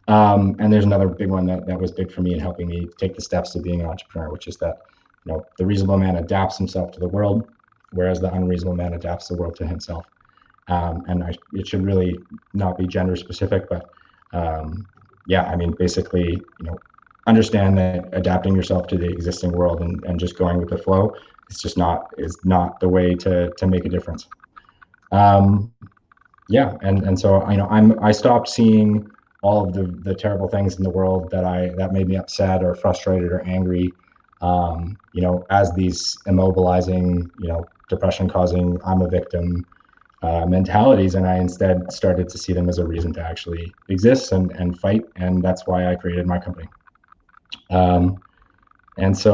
And there's another big one that was big for me in helping me take the steps to being an entrepreneur, which is that, the reasonable man adapts himself to the world, whereas the unreasonable man adapts the world to himself. It should really not be gender specific, but basically, understand that adapting yourself to the existing world and just going with the flow is not the way to make a difference. So I stopped seeing all of the terrible things in the world that made me upset or frustrated or angry, as these immobilizing, depression causing, I'm a victim mentalities, and I instead started to see them as a reason to actually exist and fight, and that's why I created my company. That's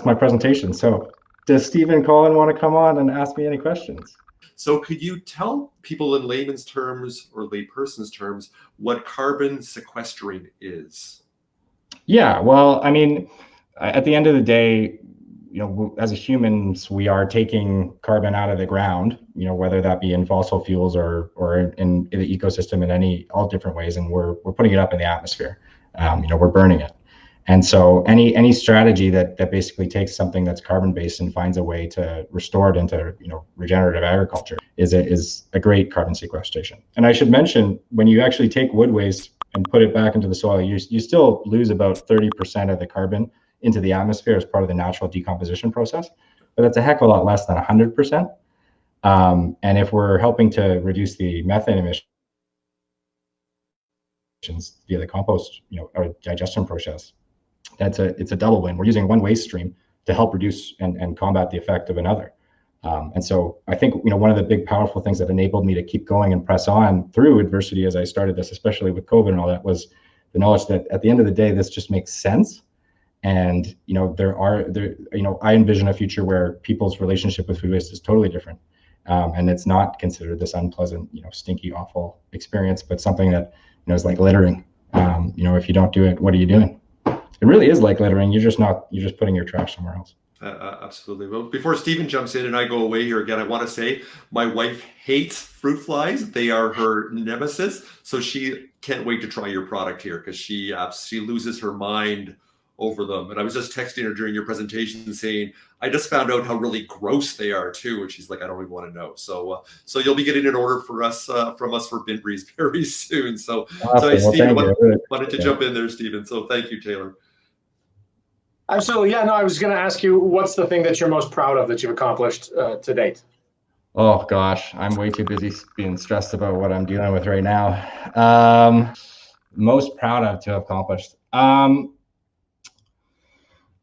my presentation. So does Stephen Colin want to come on and ask me any questions? So could you tell people in layman's terms or layperson's terms what carbon sequestering is? Yeah, well, I mean, at the end of the day, as humans, we are taking carbon out of the ground, whether that be in fossil fuels or in the ecosystem in all different ways, and we're putting it up in the atmosphere. We're burning it. And so any strategy that basically takes something that's carbon based and finds a way to restore it into regenerative agriculture is a great carbon sequestration. And I should mention, when you actually take wood waste and put it back into the soil, you still lose about 30% of the carbon into the atmosphere as part of the natural decomposition process, but that's a heck of a lot less than 100%. And if we're helping to reduce the methane emissions via the compost, or digestion process, it's a double win. We're using one waste stream to help reduce and combat the effect of another. And so I think, one of the big powerful things that enabled me to keep going and press on through adversity as I started this, especially with COVID and all that, was the knowledge that at the end of the day, this just makes sense. And, I envision a future where people's relationship with food waste is totally different. And it's not considered this unpleasant, stinky, awful experience, but something that, is like littering. If you don't do it, what are you doing? It really is like littering. You're just putting your trash somewhere else. Absolutely. Well, before Stephen jumps in and I go away here again, I want to say my wife hates fruit flies. They are her nemesis. So she can't wait to try your product here, because she loses her mind over them. And I was just texting her during your presentation saying, I just found out how really gross they are too. And she's like, I don't even want to know. So you'll be getting an order for us from us for Bin Breeze very soon. So, awesome. Stephen, wanted to jump in there, Stephen. So thank you, Taylor. Absolutely. Yeah, no, I was going to ask you, what's the thing that you're most proud of that you've accomplished to date? Oh gosh, I'm way too busy being stressed about what I'm dealing with right now. Most proud of to have accomplished.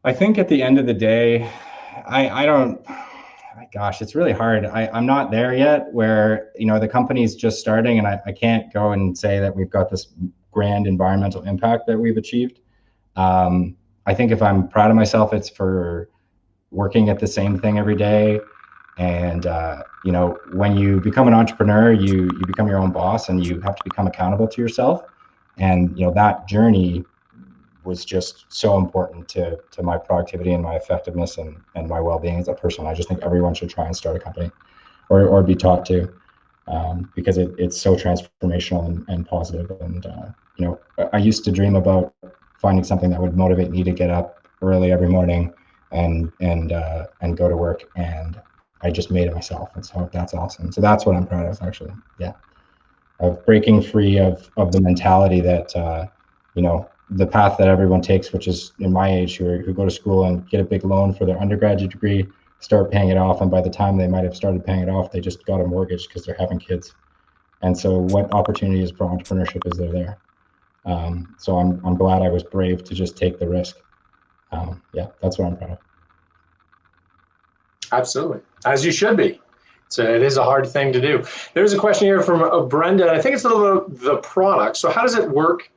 I think at the end of the day, it's really hard. I'm not there yet where, the company's just starting, and I can't go and say that we've got this grand environmental impact that we've achieved. I think if I'm proud of myself, it's for working at the same thing every day. And, when you become an entrepreneur, you become your own boss, and you have to become accountable to yourself. And, that journey was just so important to my productivity and my effectiveness and my well-being as a person. I just think everyone should try and start a company or be taught to, because it's so transformational and positive. And, I used to dream about finding something that would motivate me to get up early every morning and go to work, and I just made it myself. And so that's awesome. So that's what I'm proud of, actually. Yeah. Of breaking free of the mentality that, the path that everyone takes, which is in my age, who go to school and get a big loan for their undergraduate degree, start paying it off. And by the time they might have started paying it off, they just got a mortgage because they're having kids. And so what opportunities for entrepreneurship is there? So I'm glad I was brave to just take the risk. That's what I'm proud of. Absolutely. As you should be. So it is a hard thing to do. There's a question here from Brenda. I think it's a little bit of the product. So how does it work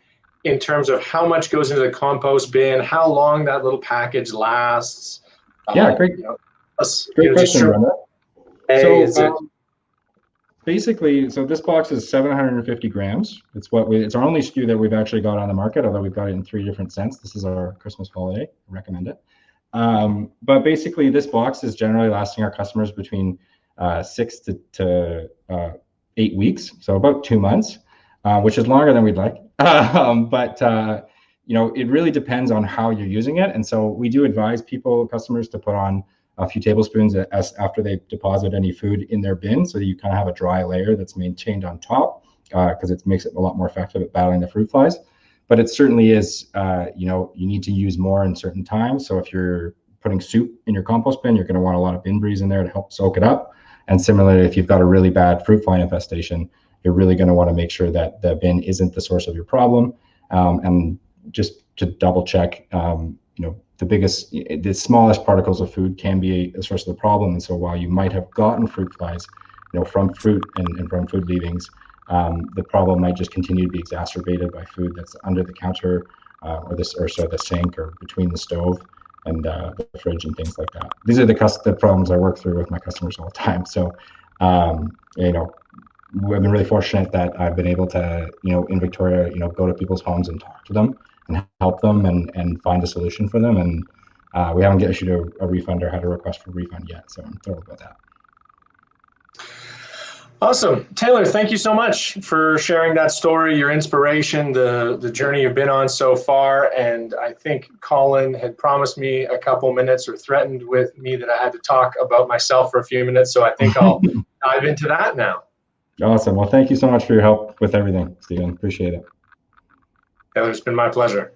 in terms of how much goes into the compost bin, how long that little package lasts? Yeah, great. Great question, Brenda. Basically, this box is 750 grams. It's our only SKU that we've actually got on the market, although we've got it in 3 different scents. This is our Christmas holiday. I recommend it. But basically, this box is generally lasting our customers between 6 to 8 weeks, so about 2 months, which is longer than we'd like. But it really depends on how you're using it. And so we do advise customers to put on a few tablespoons after they deposit any food in their bin, so that you kind of have a dry layer that's maintained on top, because it makes it a lot more effective at battling the fruit flies. But it certainly is, you need to use more in certain times. So if you're putting soup in your compost bin, you're going to want a lot of bin breeze in there to help soak it up. And similarly, if you've got a really bad fruit fly infestation, you're really going to want to make sure that the bin isn't the source of your problem. And just to double check, the smallest particles of food can be a source of the problem. And so while you might have gotten fruit flies, from fruit and from food leavings, the problem might just continue to be exacerbated by food that's under the counter, or the sink, or between the stove and the fridge and things like that. These are the problems I work through with my customers all the time. So, I've been really fortunate that I've been able to, in Victoria, go to people's homes and talk to them and help them and find a solution for them. And we haven't issued a refund or had a request for refund yet. So I'm thrilled about that. Awesome. Taylor, thank you so much for sharing that story, your inspiration, the journey you've been on so far. And I think Colin had promised me a couple minutes or threatened with me that I had to talk about myself for a few minutes. So I think I'll dive into that now. Awesome. Well, thank you so much for your help with everything, Stephen. Appreciate it. Taylor, it's been my pleasure.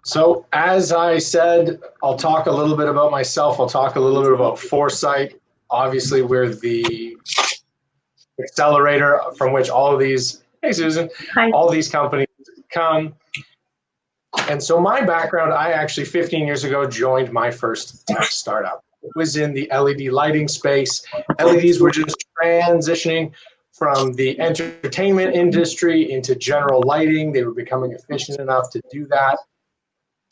So as I said, I'll talk a little bit about myself. I'll talk a little bit about Foresight. Obviously, we're the accelerator from which all of these, hey Susan, Hi. all these companies come. And so my background, I actually 15 years ago joined my first tech startup. It was in the LED lighting space. LEDs were just transitioning from the entertainment industry into general lighting. They were becoming efficient enough to do that.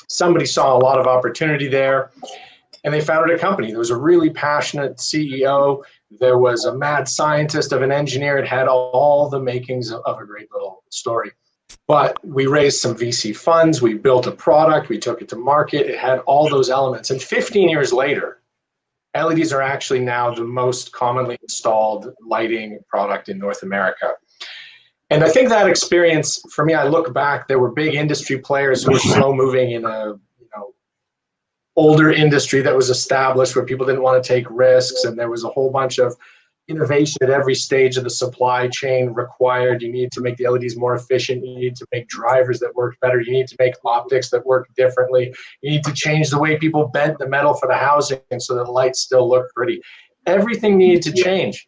Somebody saw a lot of opportunity there, and they founded a company. There was a really passionate CEO. There was a mad scientist of an engineer. It had all the makings of a great little story. But we raised some VC funds. We built a product. We took it to market. It had all those elements. And 15 years later, LEDs are actually now the most commonly installed lighting product in North America. And I think that experience, for me, I look back, there were big industry players who were slow moving in a older industry that was established where people didn't want to take risks, and there was a whole bunch of innovation at every stage of the supply chain required. You need to make the LEDs more efficient. You need to make drivers that work better. You need to make optics that work differently. You need to change the way people bent the metal for the housing so that the lights still look pretty. Everything needed to change.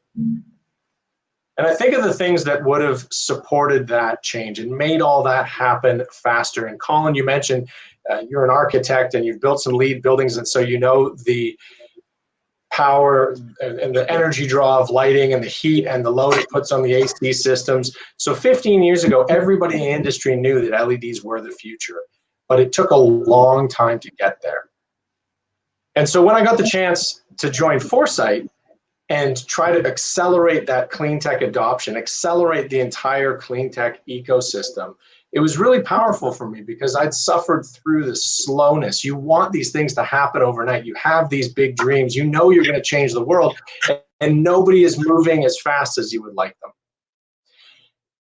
And I think of the things that would have supported that change and made all that happen faster. And Colin, you mentioned you're an architect and you've built some LEED buildings, and so you know the power and the energy draw of lighting and the heat and the load it puts on the AC systems. So 15 years ago, everybody in the industry knew that LEDs were the future, but it took a long time to get there. And so when I got the chance to join Foresight and try to accelerate that clean tech adoption, accelerate the entire clean tech ecosystem, it was really powerful for me because I'd suffered through the slowness. You want these things to happen overnight. You have these big dreams. You know you're going to change the world, and nobody is moving as fast as you would like them.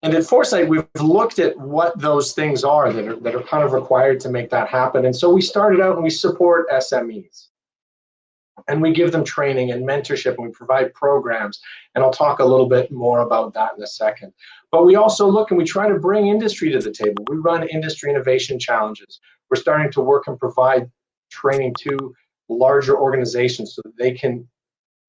And at Foresight, we've looked at what those things are that are kind of required to make that happen. And so we started out and we support SMEs. And we give them training and mentorship, and we provide programs. And I'll talk a little bit more about that in a second. But we also look and we try to bring industry to the table. We run industry innovation challenges. We're starting to work and provide training to larger organizations so that they can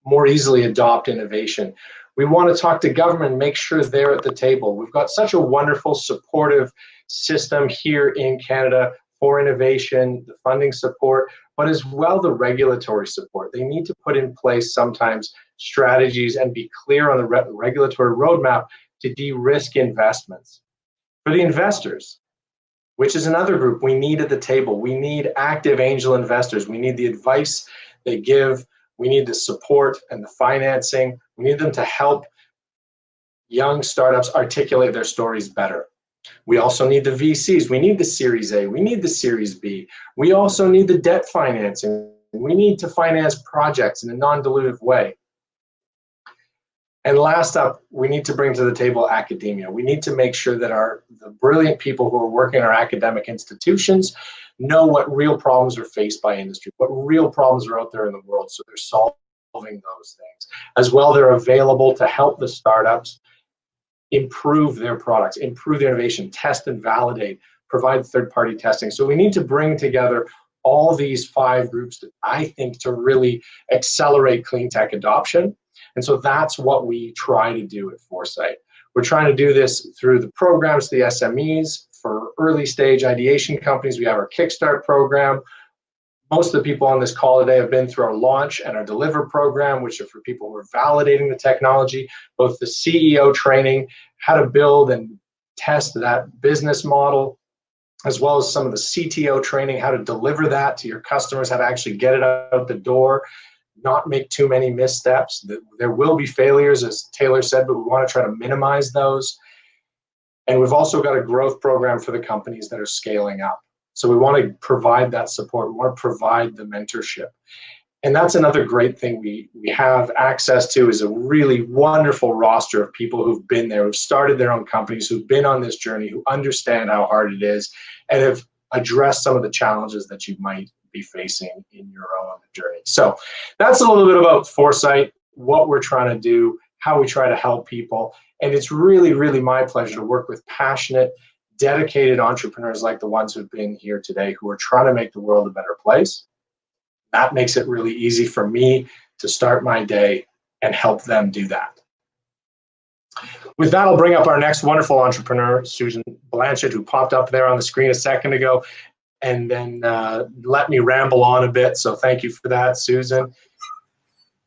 more easily adopt innovation. We want to talk to government and make sure they're at the table. We've got such a wonderful, supportive system here in Canada for innovation, the funding support, but as well the regulatory support. They need to put in place sometimes strategies and be clear on the regulatory roadmap to de-risk investments. For the investors, which is another group we need at the table, we need active angel investors. We need the advice they give. We need the support and the financing. We need them to help young startups articulate their stories better. We also need the VCs. We need the Series A. We need the Series B. We also need the debt financing. We need to finance projects in a non-dilutive way. And last up, we need to bring to the table academia. We need to make sure that the brilliant people who are working in our academic institutions know what real problems are faced by industry, what real problems are out there in the world, so they're solving those things. As well, they're available to help the startups improve their products, improve their innovation, test and validate, provide third-party testing. So we need to bring together all these 5 groups, I think, to really accelerate clean tech adoption. And so that's what we try to do at Foresight. We're trying to do this through the programs, the SMEs. For early stage ideation companies, we have our Kickstart program. Most of the people on this call today have been through our Launch and our Deliver program, which are for people who are validating the technology, both the CEO training, how to build and test that business model, as well as some of the CTO training, how to deliver that to your customers, how to actually get it out the door, not make too many missteps. There will be failures, as Taylor said, but we want to try to minimize those. And we've also got a growth program for the companies that are scaling up. So we want to provide that support. We want to provide the mentorship. And that's another great thing we have access to, is a really wonderful roster of people who've been there, who've started their own companies, who've been on this journey, who understand how hard it is, and have addressed some of the challenges that you might be facing in your own journey. So that's a little bit about Foresight, what we're trying to do, how we try to help people. And it's really, really my pleasure to work with passionate, dedicated entrepreneurs like the ones who've been here today, who are trying to make the world a better place. That makes it really easy for me to start my day and help them do that. With that, I'll bring up our next wonderful entrepreneur, Susan Blanchett, who popped up there on the screen a second ago, and then let me ramble on a bit. So thank you for that, Susan.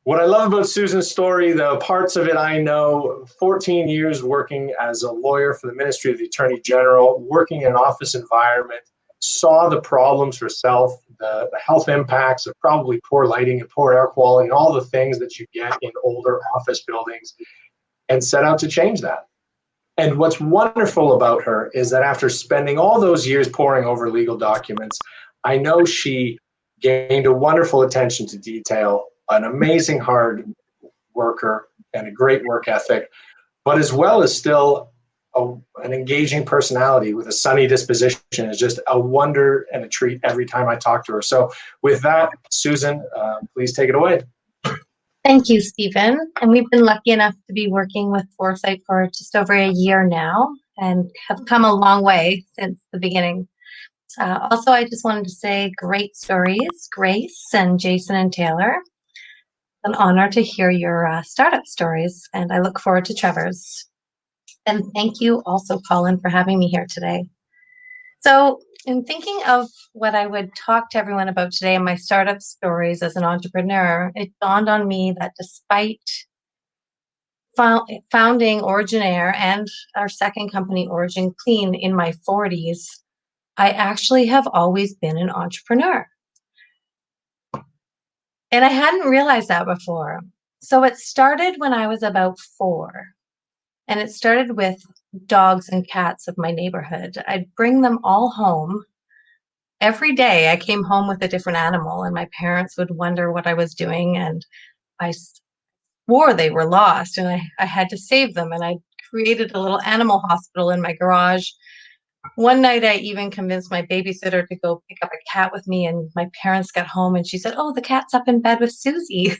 What I love about Susan's story, the parts of it I know, 14 years working as a lawyer for the Ministry of the Attorney General, working in an office environment, saw the problems herself, the health impacts of probably poor lighting and poor air quality and all the things that you get in older office buildings, and set out to change that. And what's wonderful about her is that after spending all those years poring over legal documents, I know she gained a wonderful attention to detail, an amazing hard worker and a great work ethic, but as well as still an engaging personality with a sunny disposition. Is just a wonder and a treat every time I talk to her. So with that, Susan, please take it away. Thank you, Stephen. And we've been lucky enough to be working with Foresight for just over a year now and have come a long way since the beginning. Also, I just wanted to say great stories, Grace and Jason and Taylor. An honor to hear your startup stories, and I look forward to Trevor's. And thank you also, Colin, for having me here today. So in thinking of what I would talk to everyone about today and my startup stories as an entrepreneur, it dawned on me that despite founding Origen Air and our second company, Origen Clean, in my 40s, I actually have always been an entrepreneur. And I hadn't realized that before. So it started when I was about 4. And it started with dogs and cats of my neighborhood. I'd bring them all home. Every day I came home with a different animal, and my parents would wonder what I was doing. And I swore they were lost, and I had to save them. And I created a little animal hospital in my garage. One night I even convinced my babysitter to go pick up a cat with me, and my parents got home and she said, "Oh, the cat's up in bed with Susie."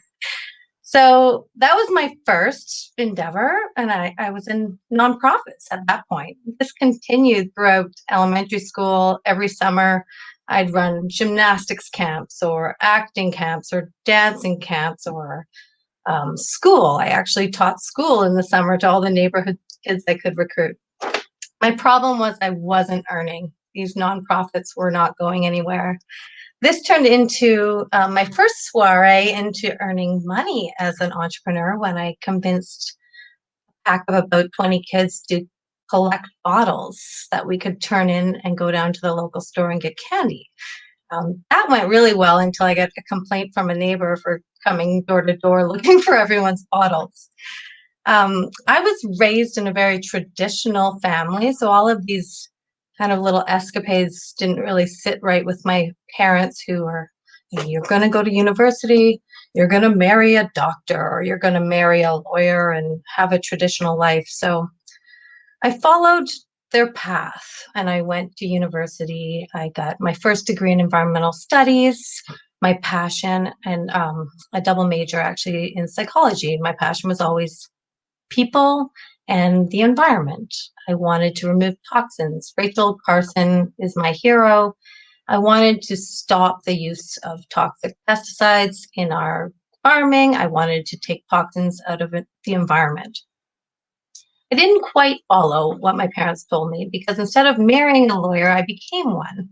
So that was my first endeavor, and I was in nonprofits at that point. This continued throughout elementary school. Every summer, I'd run gymnastics camps or acting camps or dancing camps or school. I actually taught school in the summer to all the neighborhood kids I could recruit. My problem was I wasn't earning. These nonprofits were not going anywhere. This turned into my first soiree into earning money as an entrepreneur when I convinced a pack of about 20 kids to collect bottles that we could turn in and go down to the local store and get candy. That went really well until I got a complaint from a neighbor for coming door to door looking for everyone's bottles. I was raised in a very traditional family, so all of these kind of little escapades didn't really sit right with my parents, who were, you're going to go to university, you're going to marry a doctor, or you're going to marry a lawyer and have a traditional life. So I followed their path and I went to university. I got my first degree in environmental studies, my passion, and a double major actually in psychology. My passion was always people and the environment. I wanted to remove toxins. Rachel Carson is my hero. I wanted to stop the use of toxic pesticides in our farming. I wanted to take toxins out of the environment. I didn't quite follow what my parents told me, because instead of marrying a lawyer, I became one.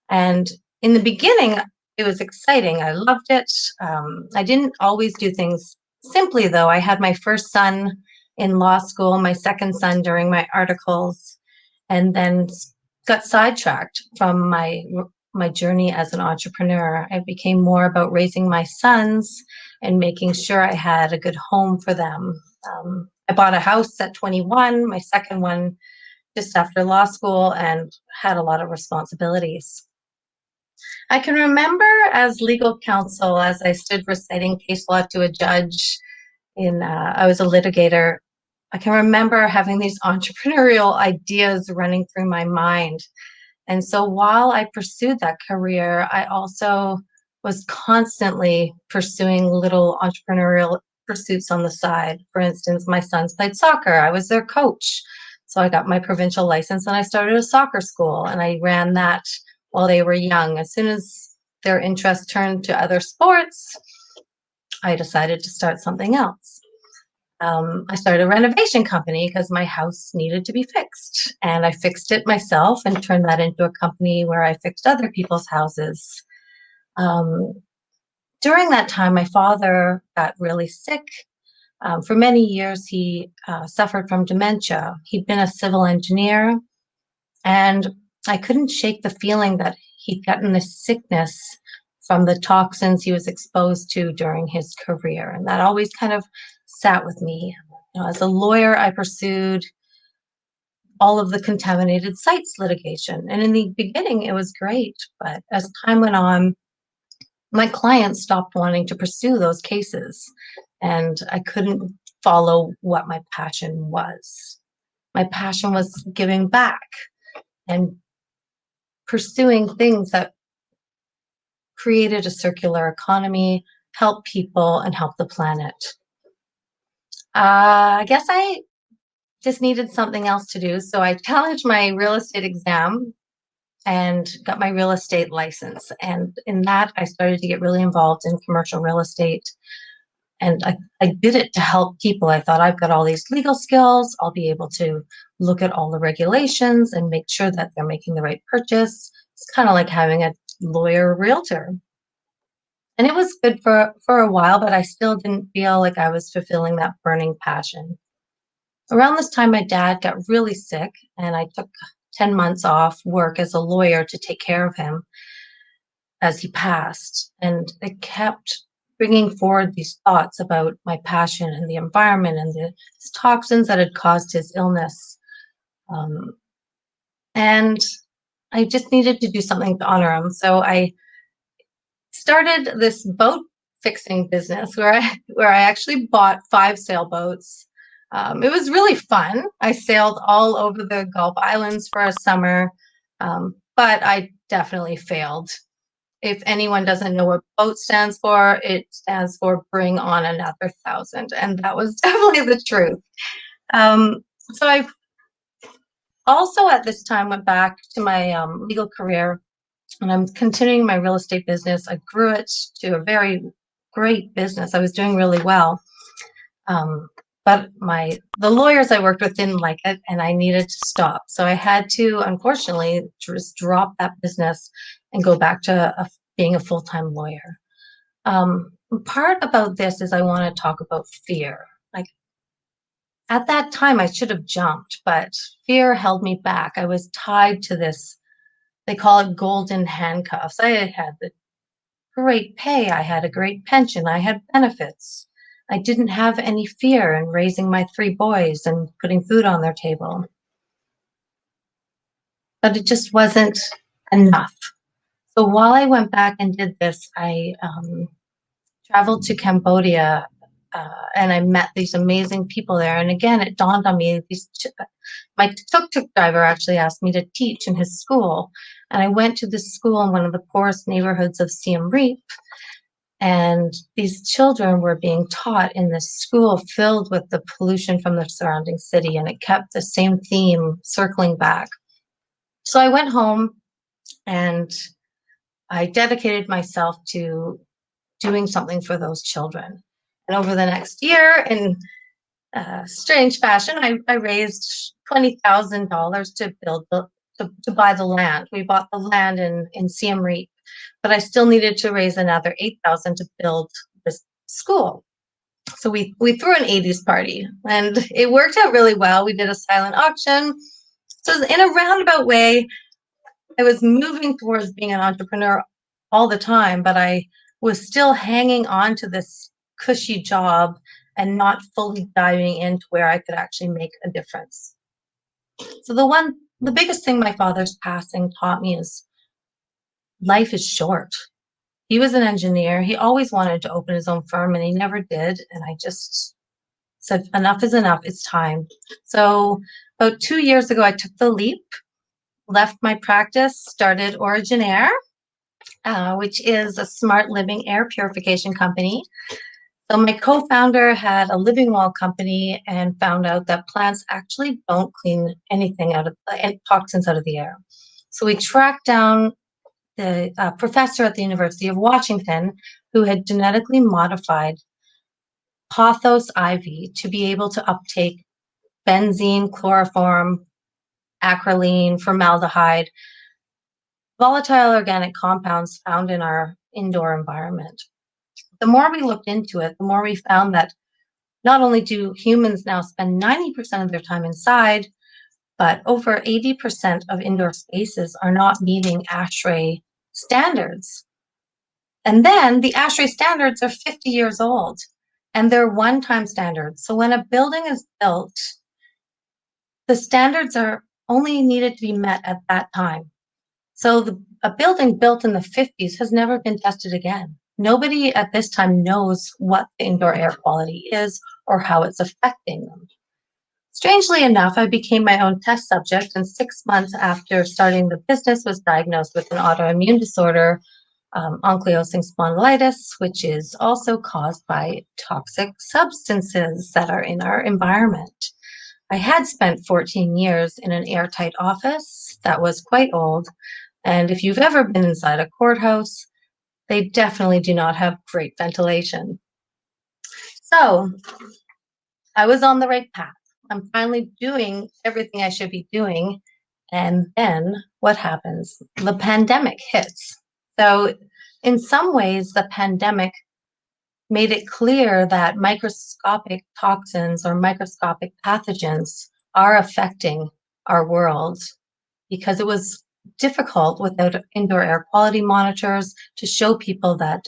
And in the beginning, it was exciting. I loved it. I didn't always do things simply, though. I had my first son in law school, my second son during my articles, and then got sidetracked from my journey as an entrepreneur. I became more about raising my sons and making sure I had a good home for them. I bought a house at 21, my second one just after law school, and had a lot of responsibilities. I can remember as legal counsel, as I stood reciting case law to a judge I was a litigator, I can remember having these entrepreneurial ideas running through my mind. And so while I pursued that career, I also was constantly pursuing little entrepreneurial pursuits on the side. For instance, my sons played soccer. I was their coach. So I got my provincial license and I started a soccer school, and I ran that while they were young. As soon as their interest turned to other sports, I decided to start something else. I started a renovation company because my house needed to be fixed, and I fixed it myself and turned that into a company where I fixed other people's houses. During that time, my father got really sick. For many years, he suffered from dementia. He'd been a civil engineer, and I couldn't shake the feeling that he'd gotten this sickness from the toxins he was exposed to during his career. And that always kind of sat with me. As a lawyer, I pursued all of the contaminated sites litigation. And in the beginning, it was great. But as time went on, my clients stopped wanting to pursue those cases. And I couldn't follow what my passion was. My passion was giving back and pursuing things that created a circular economy, help people, and help the planet. I guess I just needed something else to do. So I challenged my real estate exam and got my real estate license. And in that, I started to get really involved in commercial real estate. And I did it to help people. I thought, I've got all these legal skills. I'll be able to look at all the regulations and make sure that they're making the right purchase. It's kind of like having a lawyer realtor. And it was good for a while, but I still didn't feel like I was fulfilling that burning passion. Around this time, my dad got really sick, and I took 10 months off work as a lawyer to take care of him as he passed. And it kept bringing forward these thoughts about my passion and the environment and the toxins that had caused his illness. And I just needed to do something to honor him. So I started this boat fixing business where I actually bought 5 sailboats. It was really fun. I sailed all over the Gulf Islands for a summer, but I definitely failed. If anyone doesn't know what BOAT stands for, it stands for Bring On Another 1,000, and that was definitely the truth. So I also at this time went back to my legal career, and I'm continuing my real estate business. I grew it to a very great business. I was doing really well. But the lawyers I worked with didn't like it, and I needed to stop. So I had to, unfortunately, just drop that business and go back to being a full-time lawyer. Part about this is I want to talk about fear. Like at that time, I should have jumped, but fear held me back. I was tied to this, they call it golden handcuffs. I had the great pay. I had a great pension. I had benefits. I didn't have any fear in raising my 3 boys and putting food on their table. But it just wasn't enough. So while I went back and did this, I traveled to Cambodia and I met these amazing people there. And again, it dawned on me, my tuk-tuk driver actually asked me to teach in his school. And I went to this school in one of the poorest neighborhoods of Siem Reap. And these children were being taught in this school filled with the pollution from the surrounding city, and it kept the same theme circling back. So I went home and I dedicated myself to doing something for those children. And over the next year, in strange fashion, I raised $20,000 to build to buy the land. We bought the land in Siem Reap, but I still needed to raise another $8,000 to build this school. So we threw an 80s party, and it worked out really well. We did a silent auction. So in a roundabout way, I was moving towards being an entrepreneur all the time, but I was still hanging on to this cushy job and not fully diving into where I could actually make a difference. So the biggest thing my father's passing taught me is life is short. He was an engineer. He always wanted to open his own firm and he never did. And I just said, enough is enough. It's time. So about 2 years ago, I took the leap, left my practice, started Origen Air, which is a smart living air purification company. So my co-founder had a living wall company and found out that plants actually don't clean anything out of toxins out of the air. So we tracked down the professor at the University of Washington who had genetically modified pothos ivy to be able to uptake benzene, chloroform, acrolein, formaldehyde, volatile organic compounds found in our indoor environment. The more we looked into it, the more we found that not only do humans now spend 90% of their time inside, but over 80% of indoor spaces are not meeting ASHRAE standards. And then the ASHRAE standards are 50 years old and they're one-time standards. So when a building is built, the standards are only needed to be met at that time. So a building built in the 50s has never been tested again. Nobody at this time knows what the indoor air quality is or how it's affecting them. Strangely enough, I became my own test subject, and 6 months after starting the business was diagnosed with an autoimmune disorder, ankylosing spondylitis, which is also caused by toxic substances that are in our environment. I had spent 14 years in an airtight office that was quite old, and if you've ever been inside a courthouse, they definitely do not have great ventilation. So I was on the right path. I'm finally doing everything I should be doing. And then what happens? The pandemic hits. So in some ways, the pandemic made it clear that microscopic toxins or microscopic pathogens are affecting our world, because it was difficult without indoor air quality monitors to show people that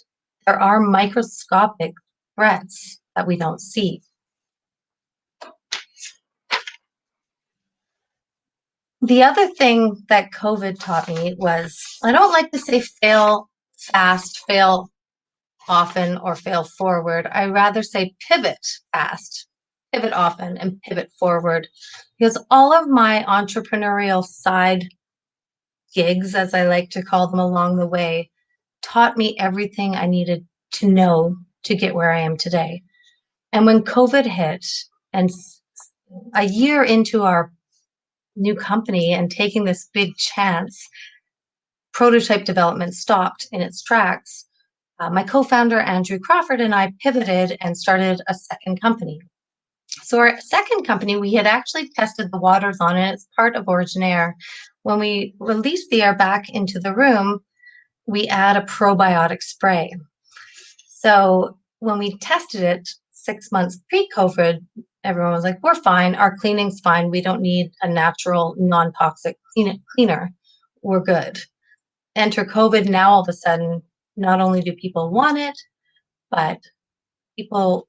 there are microscopic threats that we don't see. The other thing that COVID taught me was, I don't like to say fail fast, fail often, or fail forward. I rather say pivot fast, pivot often, and pivot forward, because all of my entrepreneurial side gigs, as I like to call them, along the way, taught me everything I needed to know to get where I am today. And when COVID hit, and a year into our new company and taking this big chance, prototype development stopped in its tracks. My co-founder, Andrew Crawford, and I pivoted and started a second company. So our second company, we had actually tested the waters on it. It's part of Origen Air. When we release the air back into the room, we add a probiotic spray. So when we tested it 6 months pre-COVID, everyone was like, we're fine. Our cleaning's fine. We don't need a natural, non-toxic cleaner. We're good. Enter COVID. Now, all of a sudden, not only do people want it, but people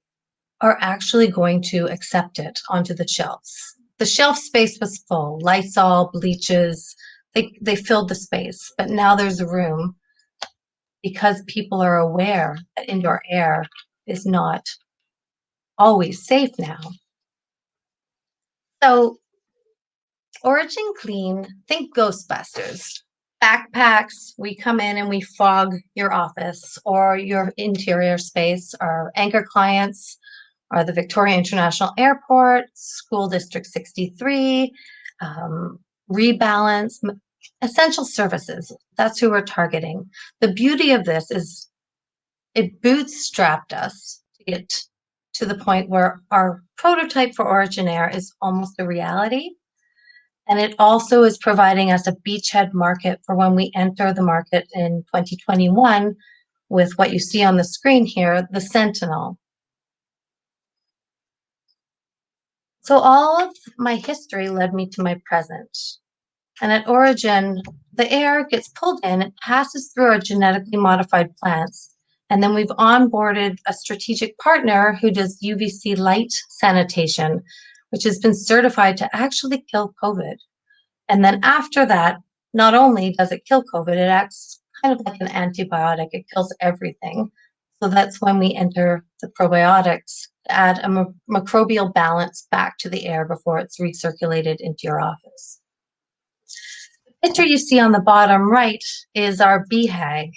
are actually going to accept it onto the shelves. The shelf space was full. Lysol, bleaches, they filled the space. But now there's a room because people are aware that indoor air is not always safe now. So Origen Clean, think Ghostbusters. Backpacks, we come in and we fog your office or your interior space. Our anchor clients are the Victoria International Airport, School District 63, Rebalance, essential services. That's who we're targeting. The beauty of this is it bootstrapped us to get to the point where our prototype for Origen Air is almost a reality. And it also is providing us a beachhead market for when we enter the market in 2021 with what you see on the screen here, the Sentinel. So all of my history led me to my present. And at Origen, the air gets pulled in, it passes through our genetically modified plants. And then we've onboarded a strategic partner who does UVC light sanitation, which has been certified to actually kill COVID. And then after that, not only does it kill COVID, it acts kind of like an antibiotic. It kills everything. So that's when we enter the probiotics to add a microbial balance back to the air before it's recirculated into your office. The picture you see on the bottom right is our BHAG.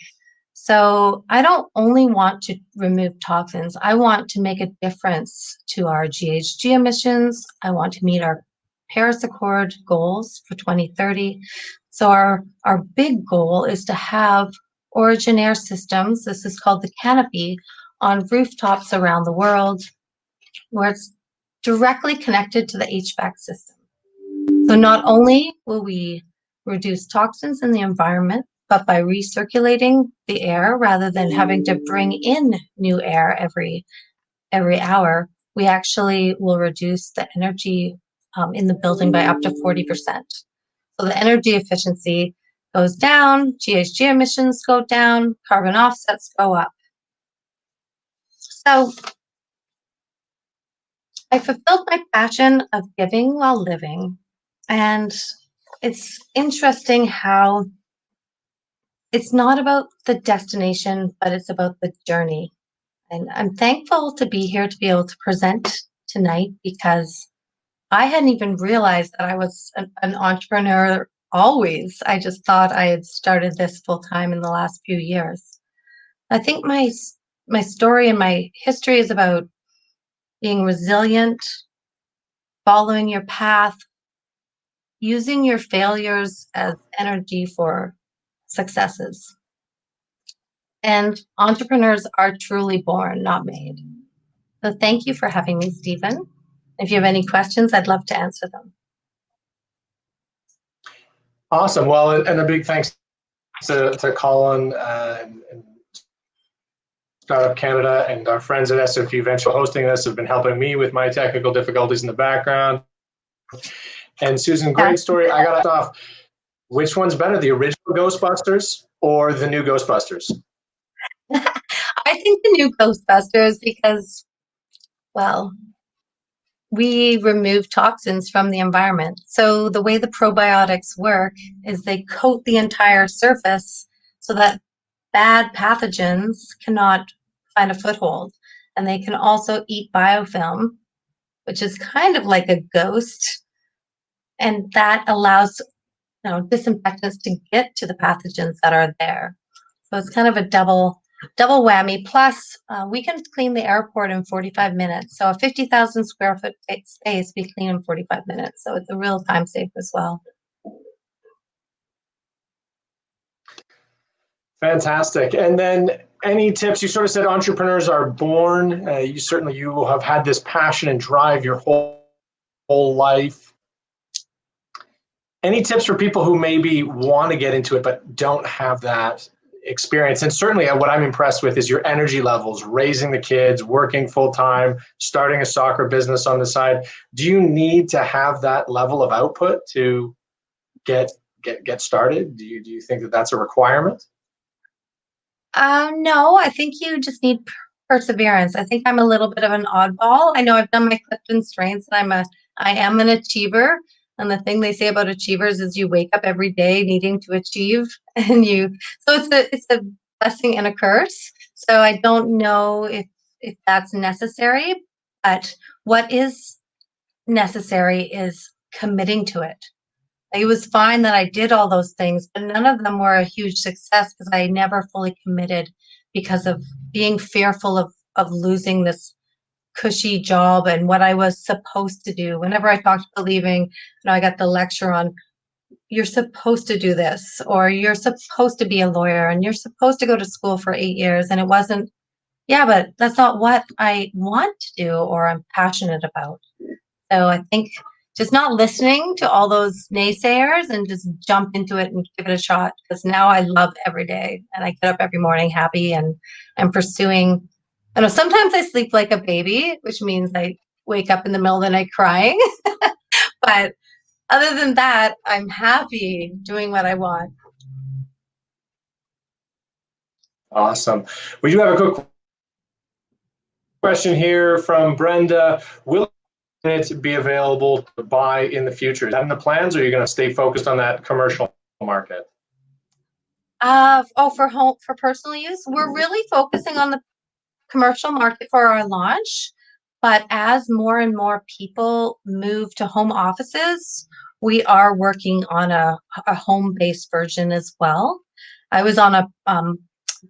So I don't only want to remove toxins, I want to make a difference to our GHG emissions. I want to meet our Paris Accord goals for 2030. So our big goal is to have Origen Air systems, this is called the canopy, on rooftops around the world, where it's directly connected to the HVAC system. So not only will we reduce toxins in the environment, but by recirculating the air rather than having to bring in new air every hour, we actually will reduce the energy in the building by up to 40%. So the energy efficiency goes down, GHG emissions go down, carbon offsets go up. So I fulfilled my passion of giving while living. And it's interesting how it's not about the destination, but it's about the journey. And I'm thankful to be here to be able to present tonight because I hadn't even realized that I was an entrepreneur always. I just thought I had started this full time in the last few years. I think my story and my history is about being resilient, following your path, using your failures as energy for successes. And entrepreneurs are truly born, not made. So thank you for having me, Stephen. If you have any questions, I'd love to answer them. Awesome. Well, and a big thanks to Colin and Startup Canada and our friends at SFU Venture hosting this have been helping me with my technical difficulties in the background. And Susan, great story. I got off. Which one's better, the original Ghostbusters or the new Ghostbusters? I think the new Ghostbusters because, well, we remove toxins from the environment. So the way the probiotics work is they coat the entire surface so that bad pathogens cannot find a foothold. And they can also eat biofilm, which is kind of like a ghost. And that allows disinfectants to get to the pathogens that are there. So it's kind of a double whammy. Plus, we can clean the airport in 45 minutes. So a 50,000 square foot space we clean in 45 minutes. So it's a real time save as well. Fantastic. And then any tips? You sort of said entrepreneurs are born. You have had this passion and drive your whole life. Any tips for people who maybe want to get into it but don't have that experience? And certainly what I'm impressed with is your energy levels, raising the kids, working full time, starting a soccer business on the side. Do you need to have that level of output to get started? Do you think that that's a requirement? No, I think you just need perseverance. I think I'm a little bit of an oddball. I know I've done my Clifton Strengths and I am an achiever. And the thing they say about achievers is you wake up every day needing to achieve, and so it's a blessing and a curse. So I don't know if that's necessary, but what is necessary is committing to it. It was fine that I did all those things, but none of them were a huge success because I never fully committed because of being fearful of losing this cushy job and what I was supposed to do. Whenever I talked about leaving, I got the lecture on, you're supposed to do this, or you're supposed to be a lawyer, and you're supposed to go to school for 8 years. And it wasn't, yeah, but that's not what I want to do or I'm passionate about. So I think just not listening to all those naysayers and just jump into it and give it a shot, because now I love every day and I get up every morning happy and pursuing. Sometimes I sleep like a baby, which means I wake up in the middle of the night crying. But other than that, I'm happy doing what I want. Awesome. We do have a quick question here from Brenda. Will it be available to buy in the future? Is that in the plans, or are you going to stay focused on that commercial market? For personal use, we're really focusing on the commercial market for our launch. But as more and more people move to home offices, we are working on a home-based version as well. I was on a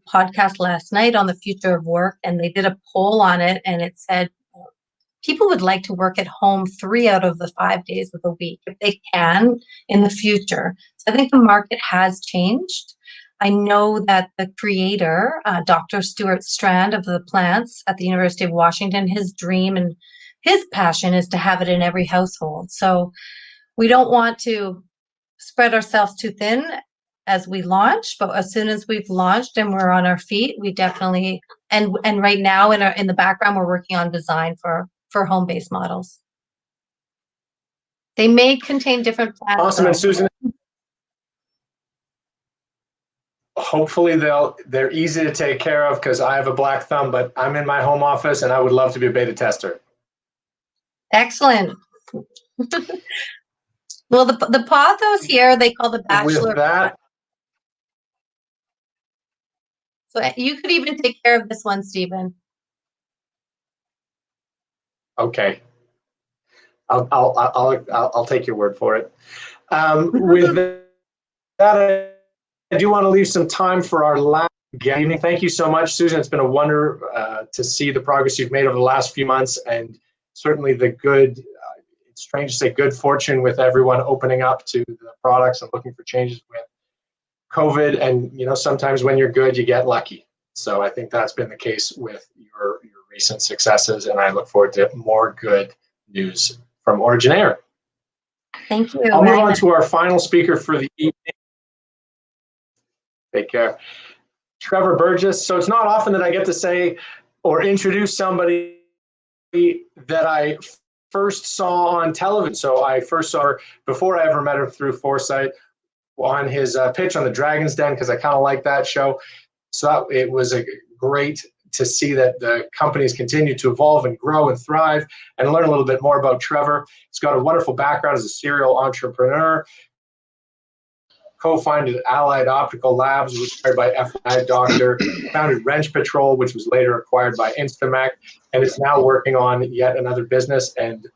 podcast last night on the future of work, and they did a poll on it, and it said people would like to work at home 3 out of the 5 days of the week if they can in the future. So I think the market has changed. I know that the creator, Dr. Stuart Strand of the plants at the University of Washington, his dream and his passion is to have it in every household. So we don't want to spread ourselves too thin as we launch, but as soon as we've launched and we're on our feet, we definitely, and right now in the background, we're working on design for home-based models. They may contain different plants. Awesome. And Susan, hopefully they're easy to take care of, because I have a black thumb, but I'm in my home office and I would love to be a beta tester. Excellent. Well, the pothos here, they call the bachelor. With that, so you could even take care of this one, Stephen. okay. I'll take your word for it. With that, I do want to leave some time for our last evening. Thank you so much, Susan. It's been a wonder to see the progress you've made over the last few months, and certainly the good, it's strange to say good fortune with everyone opening up to the products and looking for changes with COVID. And, you know, sometimes when you're good, you get lucky. So I think that's been the case with your recent successes, and I look forward to more good news from Origen Air. Thank you. I'll move on to our final speaker for the evening. Take care. Trevor Burgess. So it's not often that I get to say or introduce somebody that I first saw on television. So I first saw her before I ever met her through Foresight on his pitch on the Dragon's Den, because I kind of like that show. So it was great to see that the companies continue to evolve and grow and thrive, and learn a little bit more about Trevor. He's got a wonderful background as a serial entrepreneur. Co-founded Allied Optical Labs, was acquired by FBI Doctor, founded Wrench Patrol, which was later acquired by Instamac, and is now working on yet another business. And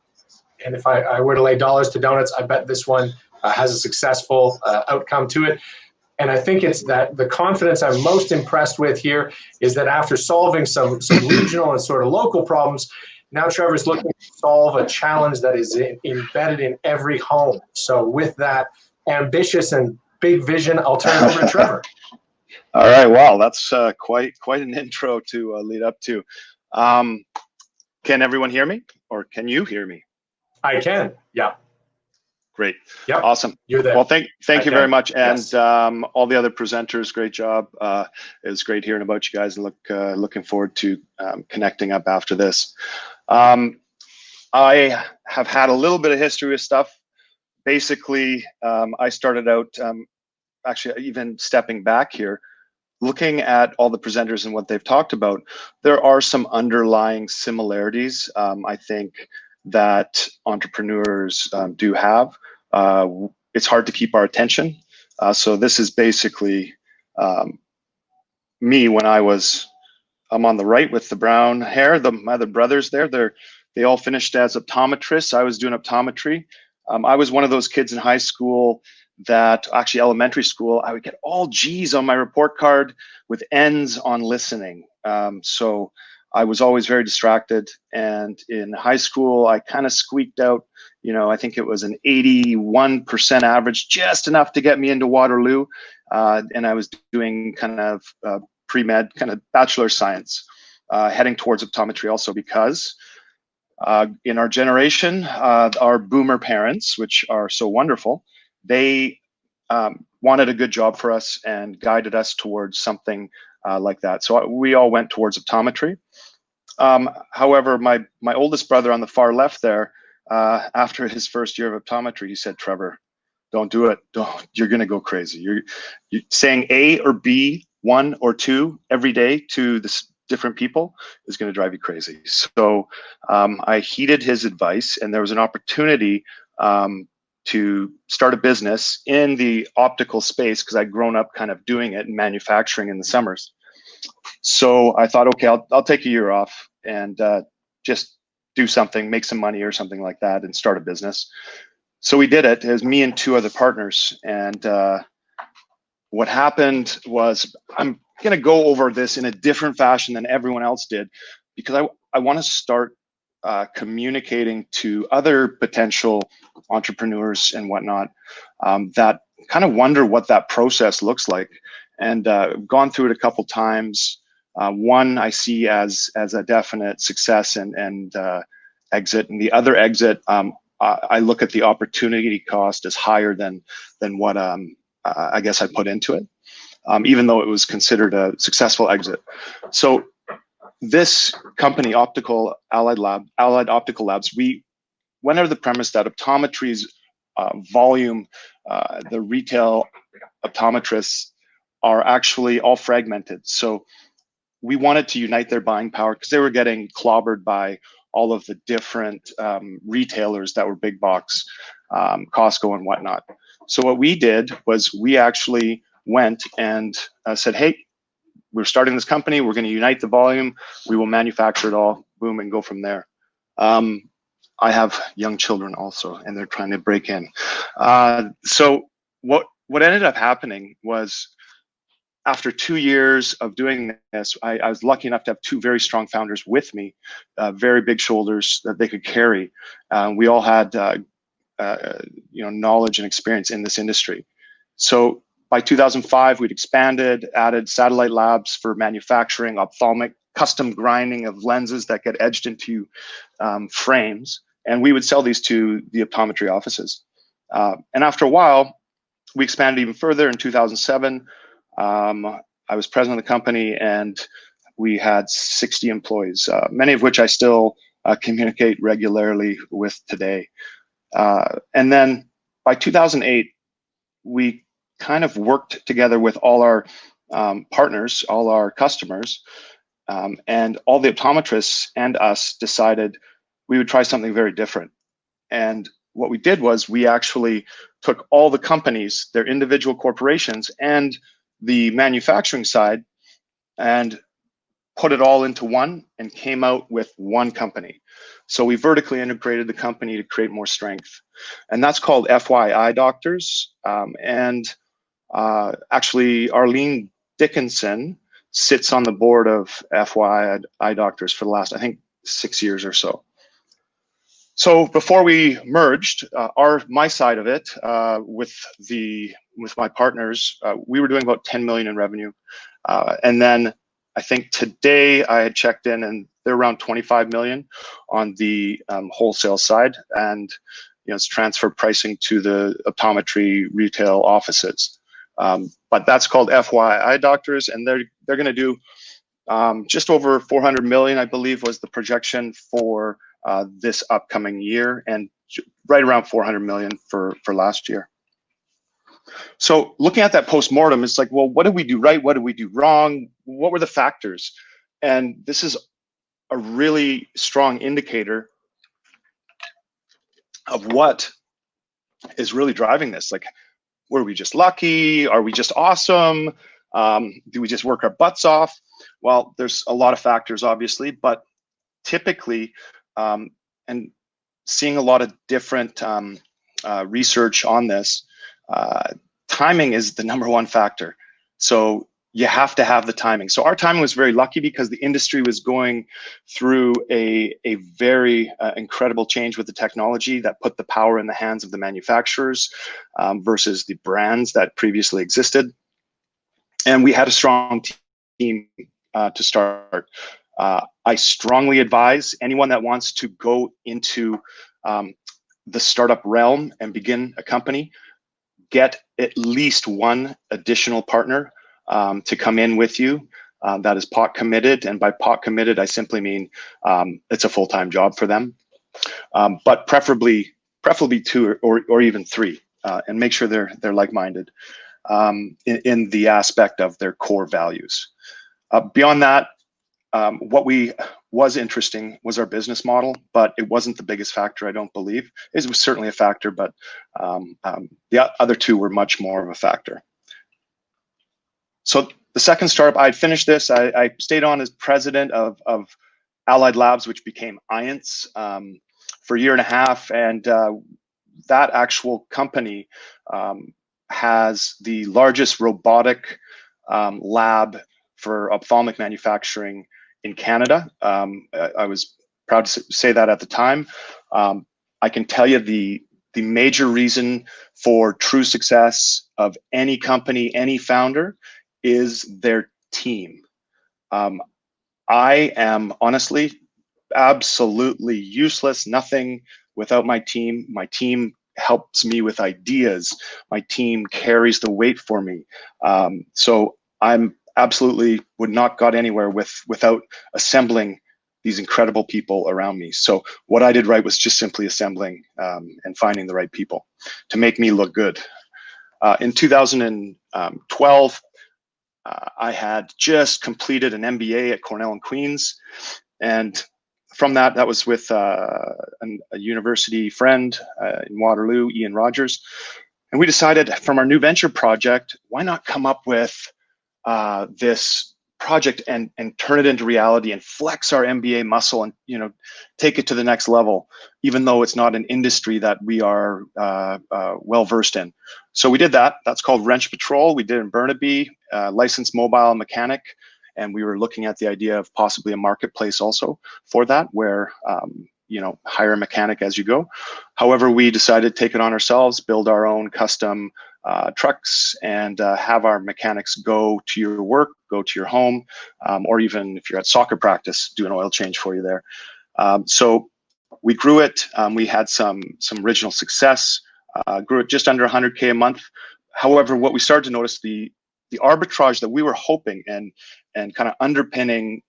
if I were to lay dollars to donuts, I bet this one has a successful outcome to it. And I think it's that the confidence I'm most impressed with here is that after solving some regional and sort of local problems, now Trevor's looking to solve a challenge that is embedded in every home. So with that ambitious and big vision, I'll turn it over to Trevor. All right, wow, that's quite an intro to lead up to. Can everyone hear me, or can you hear me? I can, yeah. Great, yep. Awesome. You're there. Well, thank you very much, and yes. All the other presenters, great job. It was great hearing about you guys, and looking forward to connecting up after this. I have had a little bit of history with stuff. Basically, I started out, actually even stepping back here, looking at all the presenters and what they've talked about, there are some underlying similarities, I think, that entrepreneurs do have. It's hard to keep our attention. So this is basically me when I'm on the right with the brown hair, my other brothers there, they all finished as optometrists. I was doing optometry. I was one of those kids in high school that, actually elementary school, I would get all G's on my report card with N's on listening. So I was always very distracted. And in high school, I kind of squeaked out, I think it was an 81% average, just enough to get me into Waterloo. And I was doing kind of pre-med, kind of bachelor science, heading towards optometry also because in our generation, our boomer parents, which are so wonderful, they wanted a good job for us and guided us towards something like that. So we all went towards optometry. However, my oldest brother on the far left there, after his first year of optometry, he said, "Trevor, don't do it. You're going to go crazy. You're saying A or B, 1 or 2 every day to this different people is going to drive you crazy." So I heeded his advice, and there was an opportunity to start a business in the optical space because I'd grown up kind of doing it in manufacturing in the summers. So I thought, okay, I'll take a year off and just do something, make some money or something like that, and start a business. So we did it. It was me and 2 other partners. And what happened was, I'm going to go over this in a different fashion than everyone else did, because I want to start communicating to other potential entrepreneurs and whatnot that kind of wonder what that process looks like. And gone through it a couple times. One I see as a definite success and exit, and the other exit, I look at the opportunity cost as higher than what I guess I put into it, even though it was considered a successful exit. So this company, Allied Optical Labs, we went under the premise that optometry's volume, the retail optometrists are actually all fragmented. So we wanted to unite their buying power because they were getting clobbered by all of the different retailers that were big box, Costco and whatnot. So what we did was we actually went and said, hey, we're starting this company. We're going to unite the volume. We will manufacture it all, boom, and go from there. I have young children also, and they're trying to break in. So what ended up happening was, after 2 years of doing this, I was lucky enough to have 2 very strong founders with me, very big shoulders that they could carry. We all had knowledge and experience in this industry. So by 2005, we'd expanded, added satellite labs for manufacturing, ophthalmic, custom grinding of lenses that get edged into frames. And we would sell these to the optometry offices. And after a while, we expanded even further. In 2007, I was president of the company, and we had 60 employees, many of which I still communicate regularly with today. And then by 2008, we kind of worked together with all our partners, all our customers, and all the optometrists and us decided we would try something very different. And what we did was we actually took all the companies, their individual corporations, and the manufacturing side, and put it all into one and came out with one company. So we vertically integrated the company to create more strength. And that's called FYI Doctors. Actually, Arlene Dickinson sits on the board of FYI Doctors for the last, I think, 6 years or so. So before we merged, my side of it with my partners, we were doing about 10 million in revenue, and then I think today I had checked in, and they're around 25 million on the wholesale side, and it's transfer pricing to the optometry retail offices. But that's called FYI Doctors, and they're going to do just over 400 million, I believe, was the projection for this upcoming year, and right around 400 million for last year. So looking at that post-mortem, it's like, well, what did we do right? What did we do wrong? What were the factors? And this is a really strong indicator of what is really driving this. Like, were we just lucky? Are we just awesome? Do we just work our butts off? Well, there's a lot of factors, obviously, but typically, and seeing a lot of different research on this, timing is the #1 factor. So you have to have the timing. So our timing was very lucky because the industry was going through a very incredible change with the technology that put the power in the hands of the manufacturers versus the brands that previously existed. And we had a strong team to start. I strongly advise anyone that wants to go into the startup realm and begin a company, get at least one additional partner to come in with you that is pot committed. And by pot committed, I simply mean it's a full-time job for them, but preferably 2 or even 3, and make sure they're like-minded in the aspect of their core values. Beyond that, what we was interesting was our business model, but it wasn't the biggest factor, I don't believe. It was certainly a factor, but the other two were much more of a factor. So the second startup, I finished this. I stayed on as president of Allied Labs, which became IANTS, for a year and a half. And that actual company has the largest robotic lab for ophthalmic manufacturing in Canada. I was proud to say that at the time. I can tell you the major reason for true success of any company, any founder, is their team. I am honestly absolutely useless, nothing without my team. My team helps me with ideas. My team carries the weight for me. So I'm absolutely would not got anywhere without assembling these incredible people around me. So what I did right was just simply assembling and finding the right people to make me look good. In 2012, I had just completed an MBA at Cornell and Queens, and from that was with a university friend in Waterloo, Ian Rogers, and we decided from our new venture project, why not come up with this project and turn it into reality and flex our MBA muscle and take it to the next level, even though it's not an industry that we are well versed in. So we did that. That's called Wrench Patrol. We did it in Burnaby, licensed mobile mechanic, and we were looking at the idea of possibly a marketplace also for that, where hire a mechanic as you go. However, we decided to take it on ourselves, build our own custom trucks, and have our mechanics go to your work, go to your home, or even if you're at soccer practice, do an oil change for you there. So we grew it. We had some original success. Grew it just under 100K a month. However, what we started to notice, the arbitrage that we were hoping and kind of underpinning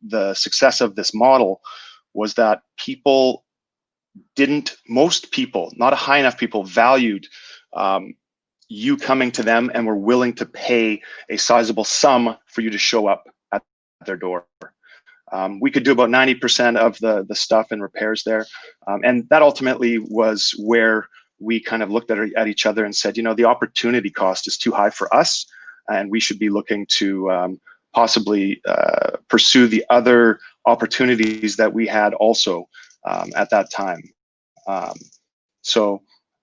the success of this model was that most people, not a high enough people, valued you coming to them and were willing to pay a sizable sum for you to show up at their door. We could do about 90% of the stuff and repairs there. And that ultimately was where we kind of looked at each other and said, the opportunity cost is too high for us, and we should be looking to possibly pursue the other opportunities that we had also at that time.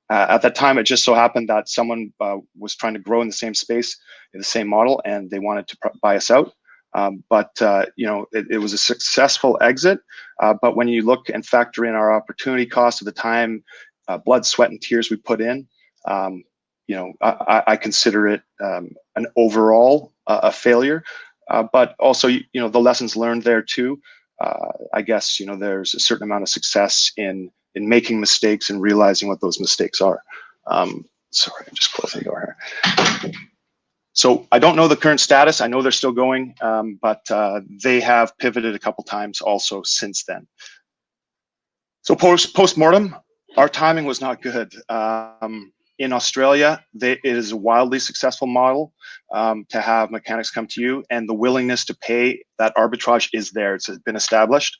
At that time, it just so happened that someone was trying to grow in the same space, in the same model, and they wanted to buy us out. It was a successful exit. But when you look and factor in our opportunity cost of the time, blood, sweat, and tears we put in, I consider it an overall a failure. But also, the lessons learned there too. I guess there's a certain amount of success in making mistakes and realizing what those mistakes are. Sorry, I'm just closing the door here. So I don't know the current status. I know they're still going, but they have pivoted a couple times also since then. So post-mortem, our timing was not good. In Australia, it is a wildly successful model to have mechanics come to you, and the willingness to pay, that arbitrage is there. It's been established.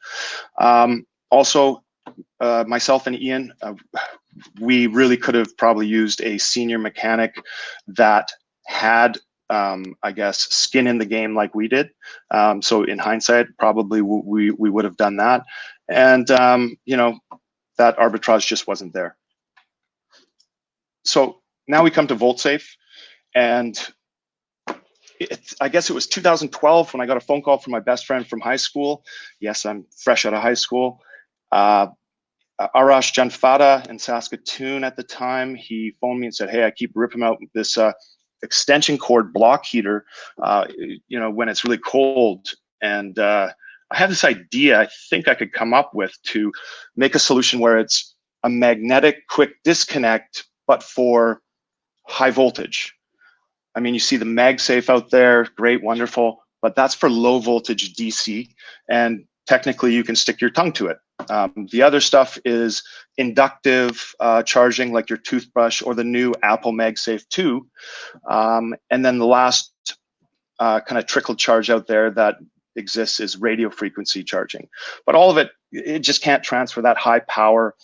Also, myself and Ian, we really could have probably used a senior mechanic that had, I guess, skin in the game like we did. So in hindsight, probably we would have done that. And, that arbitrage just wasn't there. So now we come to Voltsafe, and I guess it was 2012 when I got a phone call from my best friend from high school. Yes, I'm fresh out of high school. Arash Janfada in Saskatoon at the time, he phoned me and said, hey, I keep ripping out this extension cord block heater, when it's really cold. And I have this idea I think I could come up with to make a solution where it's a magnetic quick disconnect, but for high voltage. I mean, you see the MagSafe out there, great, wonderful, but that's for low voltage DC, and technically you can stick your tongue to it. The other stuff is inductive charging, like your toothbrush or the new Apple MagSafe 2. And then the last kind of trickle charge out there that exists is radio frequency charging. But all of it, it just can't transfer that high power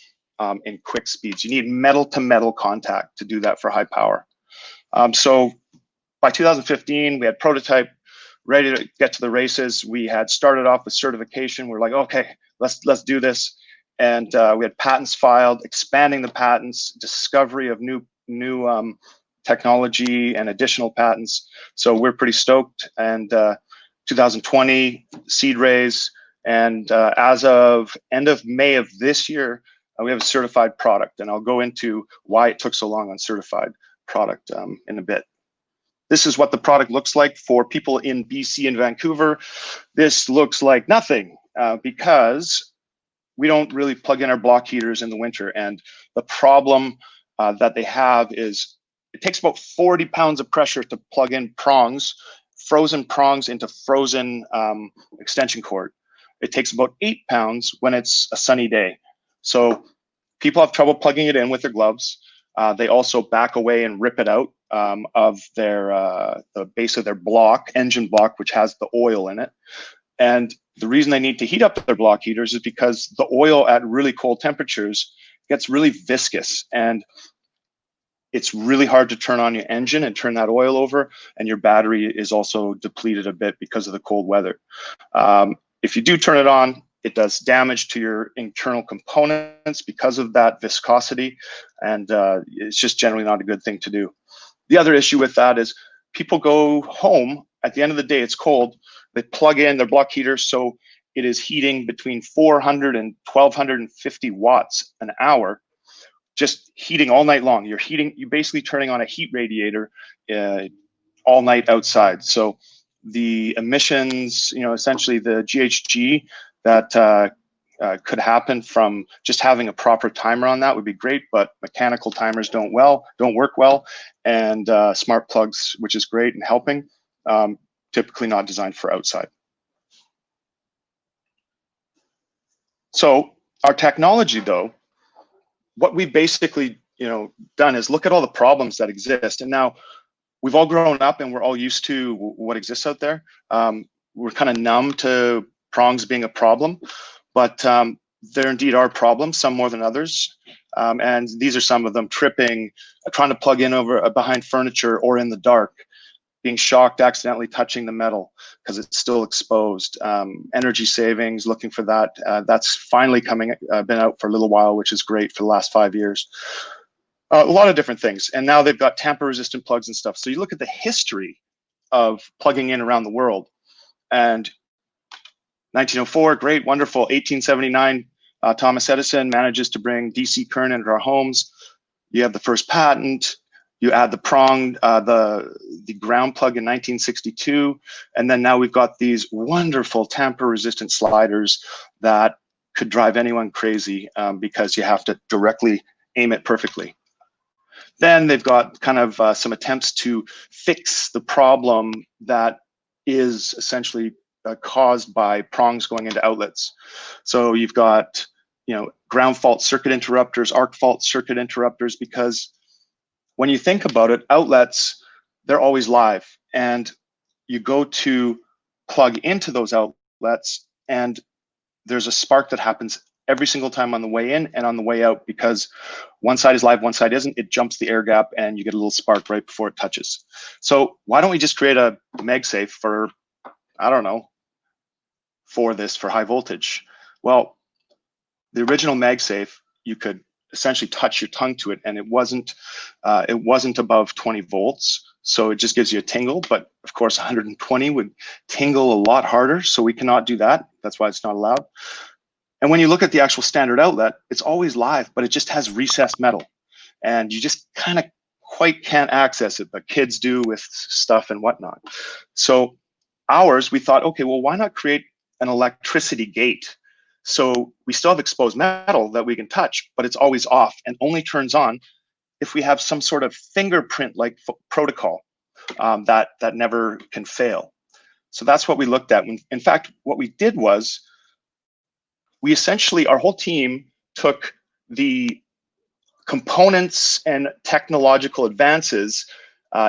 in quick speeds. You need metal to metal contact to do that for high power. So by 2015, we had prototype ready to get to the races. We had started off with certification. We're like, okay, let's do this. And we had patents filed, expanding the patents, discovery of new technology and additional patents. So we're pretty stoked. And 2020 seed raise, and as of end of May of this year, we have a certified product, and I'll go into why it took so long on certified product in a bit. This is what the product looks like for people in BC and Vancouver. This looks like nothing because we don't really plug in our block heaters in the winter, and the problem that they have is it takes about 40 pounds of pressure to plug in prongs, frozen prongs into frozen extension cord. It takes about 8 pounds when it's a sunny day. So people have trouble plugging it in with their gloves. They also back away and rip it out of their the base of their block, engine block, which has the oil in it. And the reason they need to heat up their block heaters is because the oil at really cold temperatures gets really viscous, and it's really hard to turn on your engine and turn that oil over, and your battery is also depleted a bit because of the cold weather. If you do turn it on, it does damage to your internal components because of that viscosity, and it's just generally not a good thing to do. The other issue with that is people go home, at the end of the day, it's cold, they plug in their block heater, so it is heating between 400 and 1250 watts an hour, just heating all night long. You're basically turning on a heat radiator all night outside. So the emissions, essentially the GHG that could happen from just having a proper timer on that would be great, but mechanical timers don't work well, and smart plugs, which is great and helping, typically not designed for outside. So our technology, though, what we basically done is look at all the problems that exist, and now we've all grown up and we're all used to what exists out there. We're kind of numb to prongs being a problem, but there indeed are problems, some more than others. And these are some of them: tripping, trying to plug in over behind furniture or in the dark, being shocked, accidentally touching the metal because it's still exposed. Energy savings, looking for that. That's finally been out for a little while, which is great for the last 5 years. A lot of different things. And now they've got tamper-resistant plugs and stuff. So you look at the history of plugging in around the world, and 1904, great, wonderful. 1879, Thomas Edison manages to bring DC current into our homes. You have the first patent. You add the prong, the ground plug in 1962, and then now we've got these wonderful tamper-resistant sliders that could drive anyone crazy because you have to directly aim it perfectly. Then they've got kind of some attempts to fix the problem that is essentially caused by prongs going into outlets. So you've got, ground fault circuit interrupters, arc fault circuit interrupters, because when you think about it, outlets, they're always live, and you go to plug into those outlets and there's a spark that happens every single time on the way in and on the way out, because one side is live, one side isn't. It jumps the air gap and you get a little spark right before it touches. So why don't we just create a MagSafe for, I don't know, for high voltage? Well, the original MagSafe, you could essentially touch your tongue to it, and it wasn't above 20 volts. So it just gives you a tingle, but of course 120 would tingle a lot harder. So we cannot do that. That's why it's not allowed. And when you look at the actual standard outlet, it's always live, but it just has recessed metal, and you just kind of quite can't access it, but kids do with stuff and whatnot. So ours, we thought, okay, well, why not create an electricity gate? So we still have exposed metal that we can touch, but it's always off and only turns on if we have some sort of fingerprint-like protocol that never can fail. So that's what we looked at. In fact, what we did was we essentially, our whole team took the components and technological advances,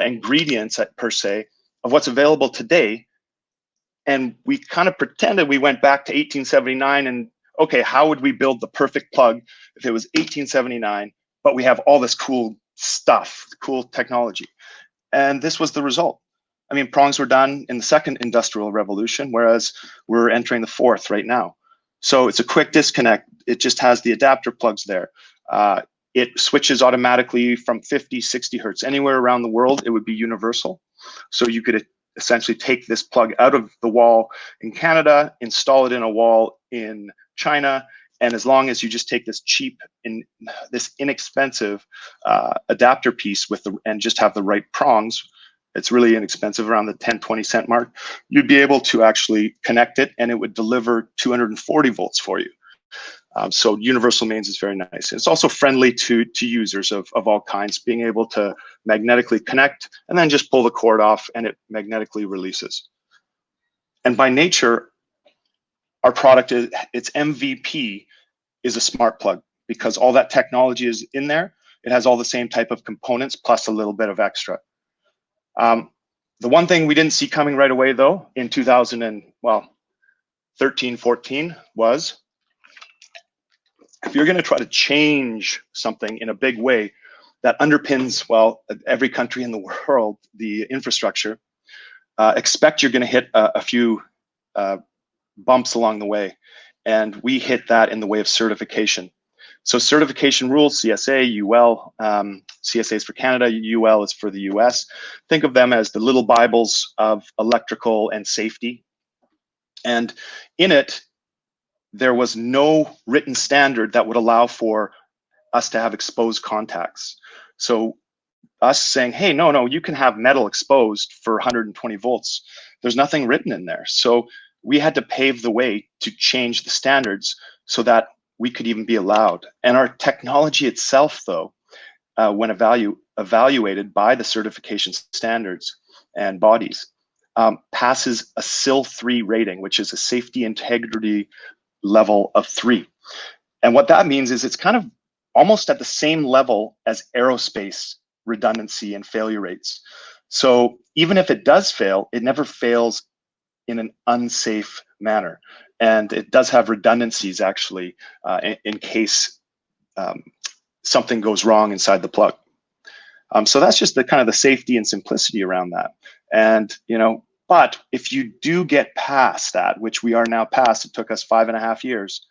ingredients per se, of what's available today, And we kind of pretended we went back to 1879 and, okay, how would we build the perfect plug if it was 1879, but we have all this cool stuff, cool technology? And this was the result. I mean, prongs were done in the second industrial revolution, whereas we're entering the fourth right now. So it's a quick disconnect. It just has the adapter plugs there. It switches automatically from 50, 60 hertz. Anywhere around the world, it would be universal. So you could essentially take this plug out of the wall in Canada, install it in a wall in China, and as long as you just take this cheap, this inexpensive adapter piece and just have the right prongs, it's really inexpensive, around the 10, 20 cent mark, you'd be able to actually connect it and it would deliver 240 volts for you. So universal mains is very nice. It's also friendly to users of all kinds, being able to magnetically connect and then just pull the cord off and it magnetically releases. And by nature, our product, its MVP is a smart plug, because all that technology is in there. It has all the same type of components plus a little bit of extra. The one thing we didn't see coming right away though in 2013, 14 was, if you're going to try to change something in a big way that underpins, well, every country in the world, the infrastructure, expect you're going to hit a few bumps along the way. And we hit that in the way of certification. So certification rules, CSA, UL, CSA is for Canada, UL is for the US. Think of them as the little Bibles of electrical and safety. And in it, there was no written standard that would allow for us to have exposed contacts. So us saying, hey, no, you can have metal exposed for 120 volts. There's nothing written in there. So we had to pave the way to change the standards so that we could even be allowed. And our technology itself, though, when evaluated by the certification standards and bodies, passes a SIL 3 rating, which is a safety integrity level of 3. And what that means is it's kind of almost at the same level as aerospace redundancy and failure rates. So even if it does fail, it never fails in an unsafe manner. And it does have redundancies actually in case something goes wrong inside the plug. So that's just the kind of the safety and simplicity around that. And, but if you do get past that, which we are now past, it took us 5.5 years,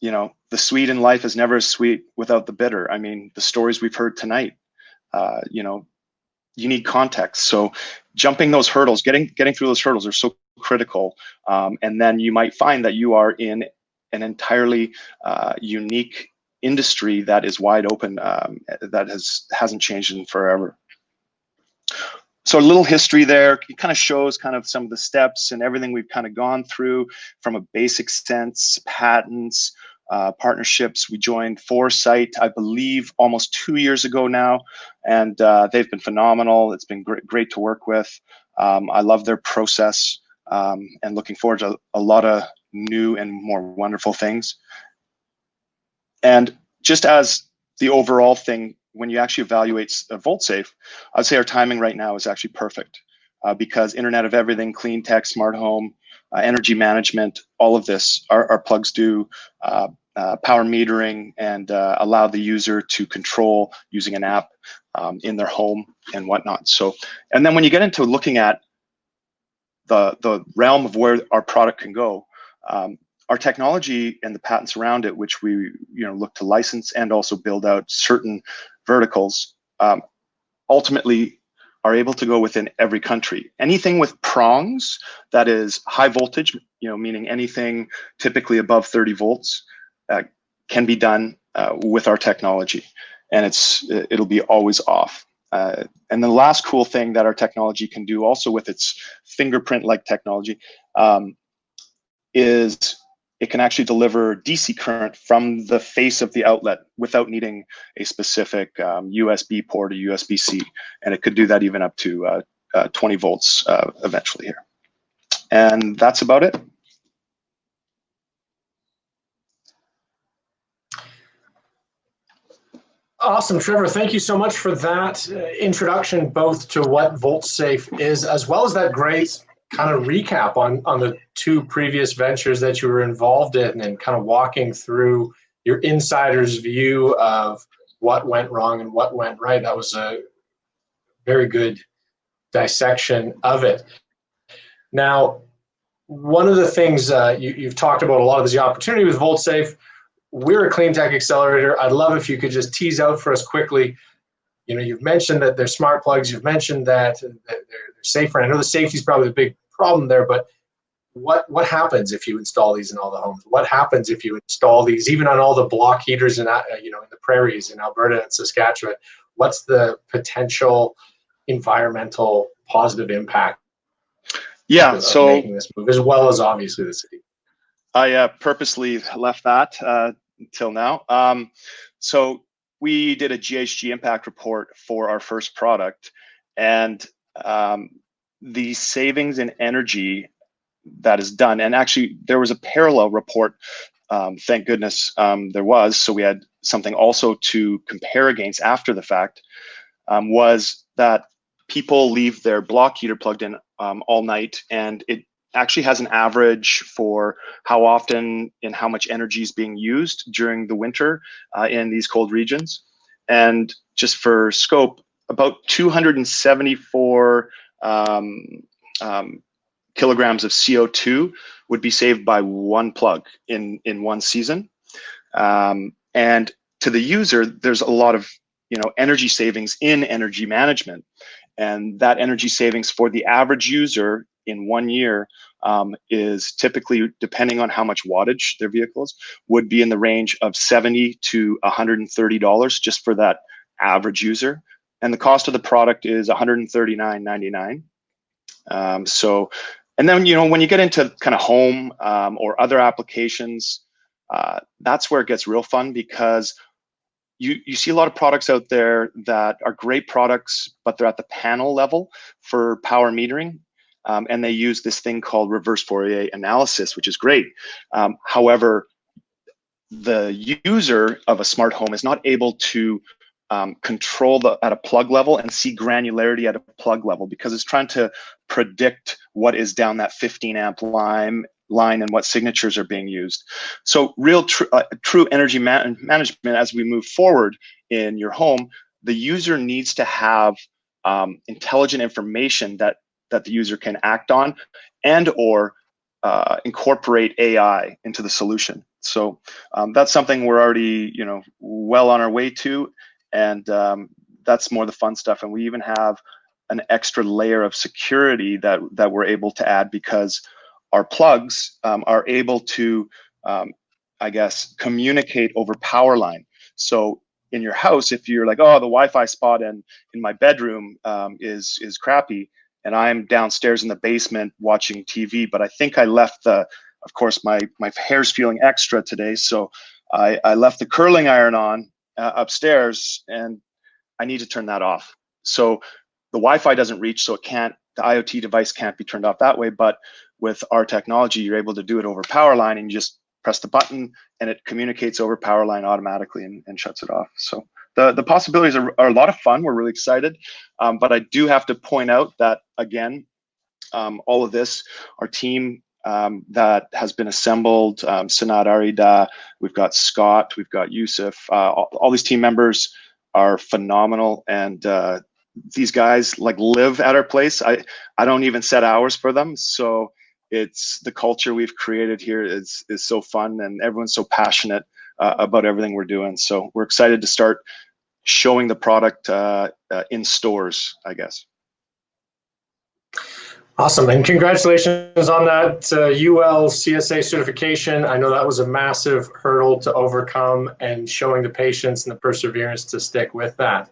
the sweet in life is never as sweet without the bitter. I mean, the stories we've heard tonight, you need context. So jumping those hurdles, getting through those hurdles are so critical. And then you might find that you are in an entirely unique industry that is wide open, that hasn't changed in forever. So a little history there. It kind of shows kind of some of the steps and everything we've kind of gone through from a basic sense, patents, partnerships. We joined Foresight, I believe, almost 2 years ago now, and they've been phenomenal. It's been great to work with. I love their process, and looking forward to a lot of new and more wonderful things. And just as the overall thing, when you actually evaluate Voltsafe, I'd say our timing right now is actually perfect, because Internet of Everything, clean tech, smart home, energy management, all of this, our plugs do power metering and allow the user to control using an app in their home and whatnot. So, and then when you get into looking at the realm of where our product can go, our technology and the patents around it, which we look to license and also build out certain verticals, ultimately are able to go within every country. Anything with prongs that is high voltage, meaning anything typically above 30 volts, can be done with our technology, and it'll be always off. And the last cool thing that our technology can do, also with its fingerprint-like technology, is it can actually deliver DC current from the face of the outlet without needing a specific USB port or USB-C. And it could do that even up to 20 volts eventually here. And that's about it. Awesome, Trevor. Thank you so much for that introduction, both to what Voltsafe is, as well as that great kind of recap on the two previous ventures that you were involved in, and kind of walking through your insider's view of what went wrong and what went right. That was a very good dissection of it. Now, one of the things you've talked about a lot of is the opportunity with Voltsafe. We're a CleanTech Accelerator. I'd love if you could just tease out for us quickly. You've mentioned that they're smart plugs. You've mentioned that they're safer. I know the safety is probably the big problem there, but what happens if you install these in all the homes? What happens if you install these even on all the block heaters in in the prairies in Alberta and Saskatchewan? What's the potential environmental positive impact? Yeah, so making this move, as well as obviously the city. I purposely left that until now. So we did a GHG impact report for our first product, and the savings in energy that is done, and actually there was a parallel report, thank goodness there was, so we had something also to compare against after the fact, was that people leave their block heater plugged in all night, and it actually has an average for how often and how much energy is being used during the winter in these cold regions. And just for scope, about 274 kilograms of CO2 would be saved by one plug in one season. And to the user, there's a lot of energy savings in energy management. And that energy savings for the average user in 1 year is typically, depending on how much wattage their vehicle is, would be in the range of $70 to $130 just for that average user. And the cost of the product is $139.99. So, and then, when you get into kind of home or other applications, that's where it gets real fun, because you see a lot of products out there that are great products, but they're at the panel level for power metering. And they use this thing called reverse Fourier analysis, which is great. However, the user of a smart home is not able to control at a plug level and see granularity at a plug level, because it's trying to predict what is down that 15 amp line and what signatures are being used. So real true energy management as we move forward in your home, the user needs to have intelligent information that the user can act on, and or incorporate AI into the solution. So that's something we're already well on our way to, and that's more the fun stuff. And we even have an extra layer of security that we're able to add, because our plugs are able to, I guess, communicate over power line. So in your house, if you're like, oh, the Wi-Fi spot in my bedroom is crappy, and I'm downstairs in the basement watching TV, but I think I left of course, my hair's feeling extra today, so I left the curling iron on upstairs, and I need to turn that off. So the Wi-Fi doesn't reach, so the IoT device can't be turned off that way. But with our technology, you're able to do it over power line, and you just press the button, and it communicates over power line automatically and shuts it off. So the possibilities are a lot of fun. We're really excited. But I do have to point out that, again, all of this, our team that has been assembled, Sanad Arida, we've got Scott, we've got Yusuf, all these team members are phenomenal. And these guys live at our place. I don't even set hours for them. So it's the culture we've created here is so fun, and everyone's so passionate about everything we're doing. So we're excited to start showing the product in stores, I guess. Awesome, and congratulations on that UL CSA certification. I know that was a massive hurdle to overcome, and showing the patience and the perseverance to stick with that.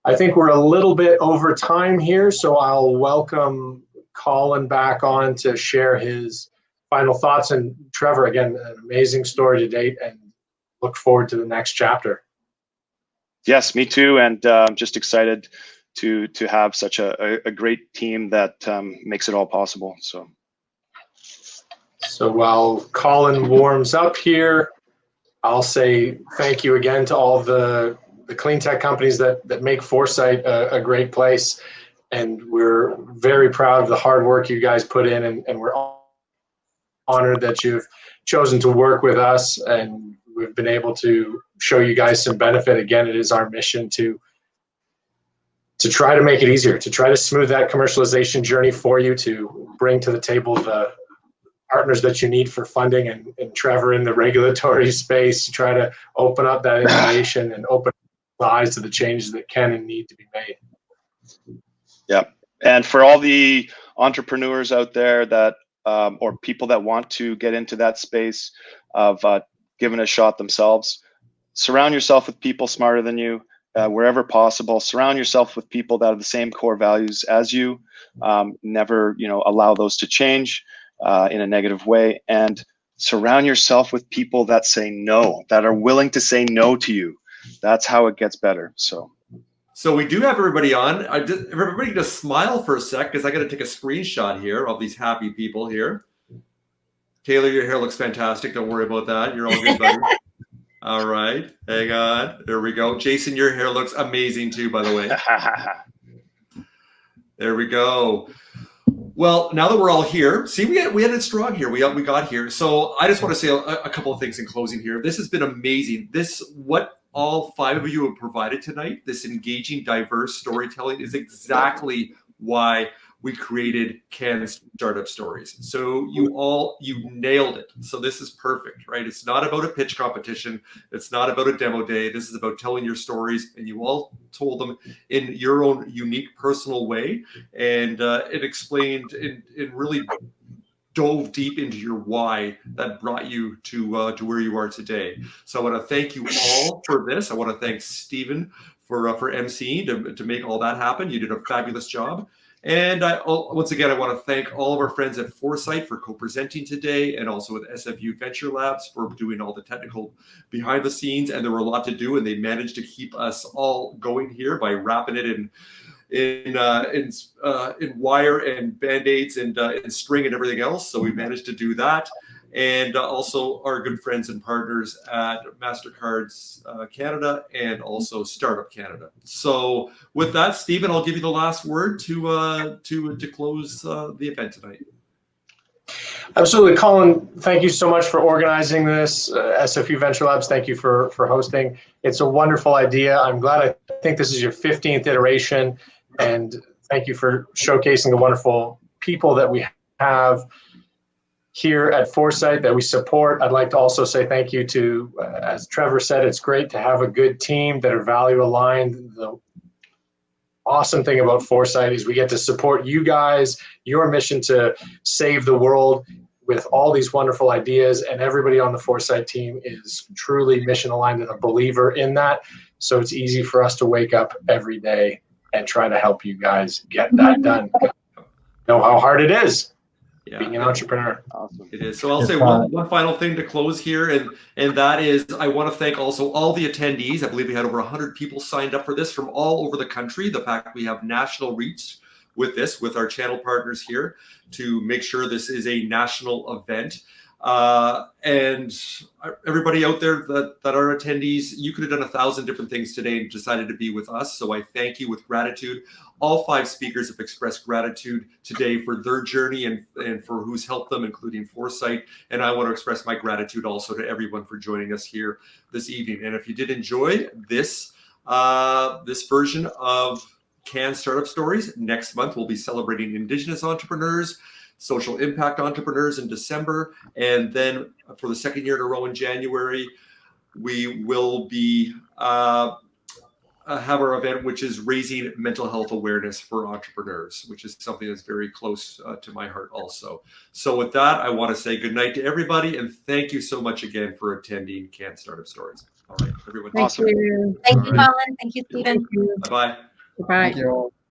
I think we're a little bit over time here, so I'll welcome Colin back on to share his final thoughts. And Trevor, again, an amazing story to date, and look forward to the next chapter. Yes, me too, and I'm just excited to have such a great team that makes it all possible. So while Colin warms up here, I'll say thank you again to all the clean tech companies that make Foresight a great place. and we're very proud of the hard work you guys put in, and we're honored that you've chosen to work with us, and we've been able to show you guys some benefit. Again, it is our mission to try to make it easier, to try to smooth that commercialization journey for you, to bring to the table the partners that you need for funding, and Trevor in the regulatory space, to try to open up that innovation and open the eyes to the changes that can and need to be made. Yeah, and for all the entrepreneurs out there that or people that want to get into that space of giving a shot themselves, surround yourself with people smarter than you. Wherever possible, surround yourself with people that have the same core values as you. Never, allow those to change in a negative way, and surround yourself with people that say no, that are willing to say no to you. That's how it gets better. So we do have everybody on. Everybody just smile for a sec, because I got to take a screenshot here of these happy people here. Taylor, your hair looks fantastic. Don't worry about that. You're all good, buddy. All right, hang on. There we go. Jason, your hair looks amazing too, by the way. There we go. Well, now that we're all here, see, we had it strong here. We got here. So I just want to say a couple of things in closing here. This has been amazing. What all 5 of you have provided tonight, this engaging, diverse storytelling, is exactly why we created Can Startup Stories. So you nailed it. So this is perfect, right? It's not about a pitch competition. It's not about a demo day. This is about telling your stories, and you all told them in your own unique personal way, and it explained and really dove deep into your why that brought you to where you are today. So I want to thank you all for this. I want to thank Stephen for emceeing to make all that happen. You did a fabulous job. And once again, I want to thank all of our friends at Foresight for co-presenting today, and also with SFU VentureLabs for doing all the technical behind the scenes. And there were a lot to do, and they managed to keep us all going here by wrapping it in wire and band-aids and string and everything else. So we managed to do that. And also our good friends and partners at MasterCards Canada and also Startup Canada. So with that, Stephen, I'll give you the last word to close the event tonight. Absolutely, Colin. Thank you so much for organizing this. SFU VentureLabs, thank you for hosting. It's a wonderful idea. I'm glad. I think this is your 15th iteration, and thank you for showcasing the wonderful people that we have here at Foresight that we support. I'd like to also say thank you to, as Trevor said, it's great to have a good team that are value aligned. The awesome thing about Foresight is we get to support you guys, your mission to save the world with all these wonderful ideas, and everybody on the Foresight team is truly mission aligned and a believer in that. So it's easy for us to wake up every day and try to help you guys get that done. Know how hard it is. Yeah, being an entrepreneur. Awesome. It is. So I'll say one final thing to close here, and that is I want to thank also all the attendees. I believe we had over 100 people signed up for this from all over the country. The fact we have national reach with this, with our channel partners here, to make sure this is a national event. And everybody out there that are attendees, you could have done 1,000 different things today and decided to be with us. So I thank you with gratitude. All 5 speakers have expressed gratitude today for their journey and for who's helped them, including Foresight. And I want to express my gratitude also to everyone for joining us here this evening. And if you did enjoy this version of Can Startup Stories, next month we'll be celebrating Indigenous entrepreneurs, social impact entrepreneurs in December, and then for the 2nd year in a row in January, we will be have our event, which is raising mental health awareness for entrepreneurs, which is something that's very close to my heart also. So with that, I want to say good night to everybody, and thank you so much again for attending Can Startup Stories. All right, everyone. Thank you. Thank you, Colin. Thank you, Stephen. Bye-bye. Bye. Thank you all.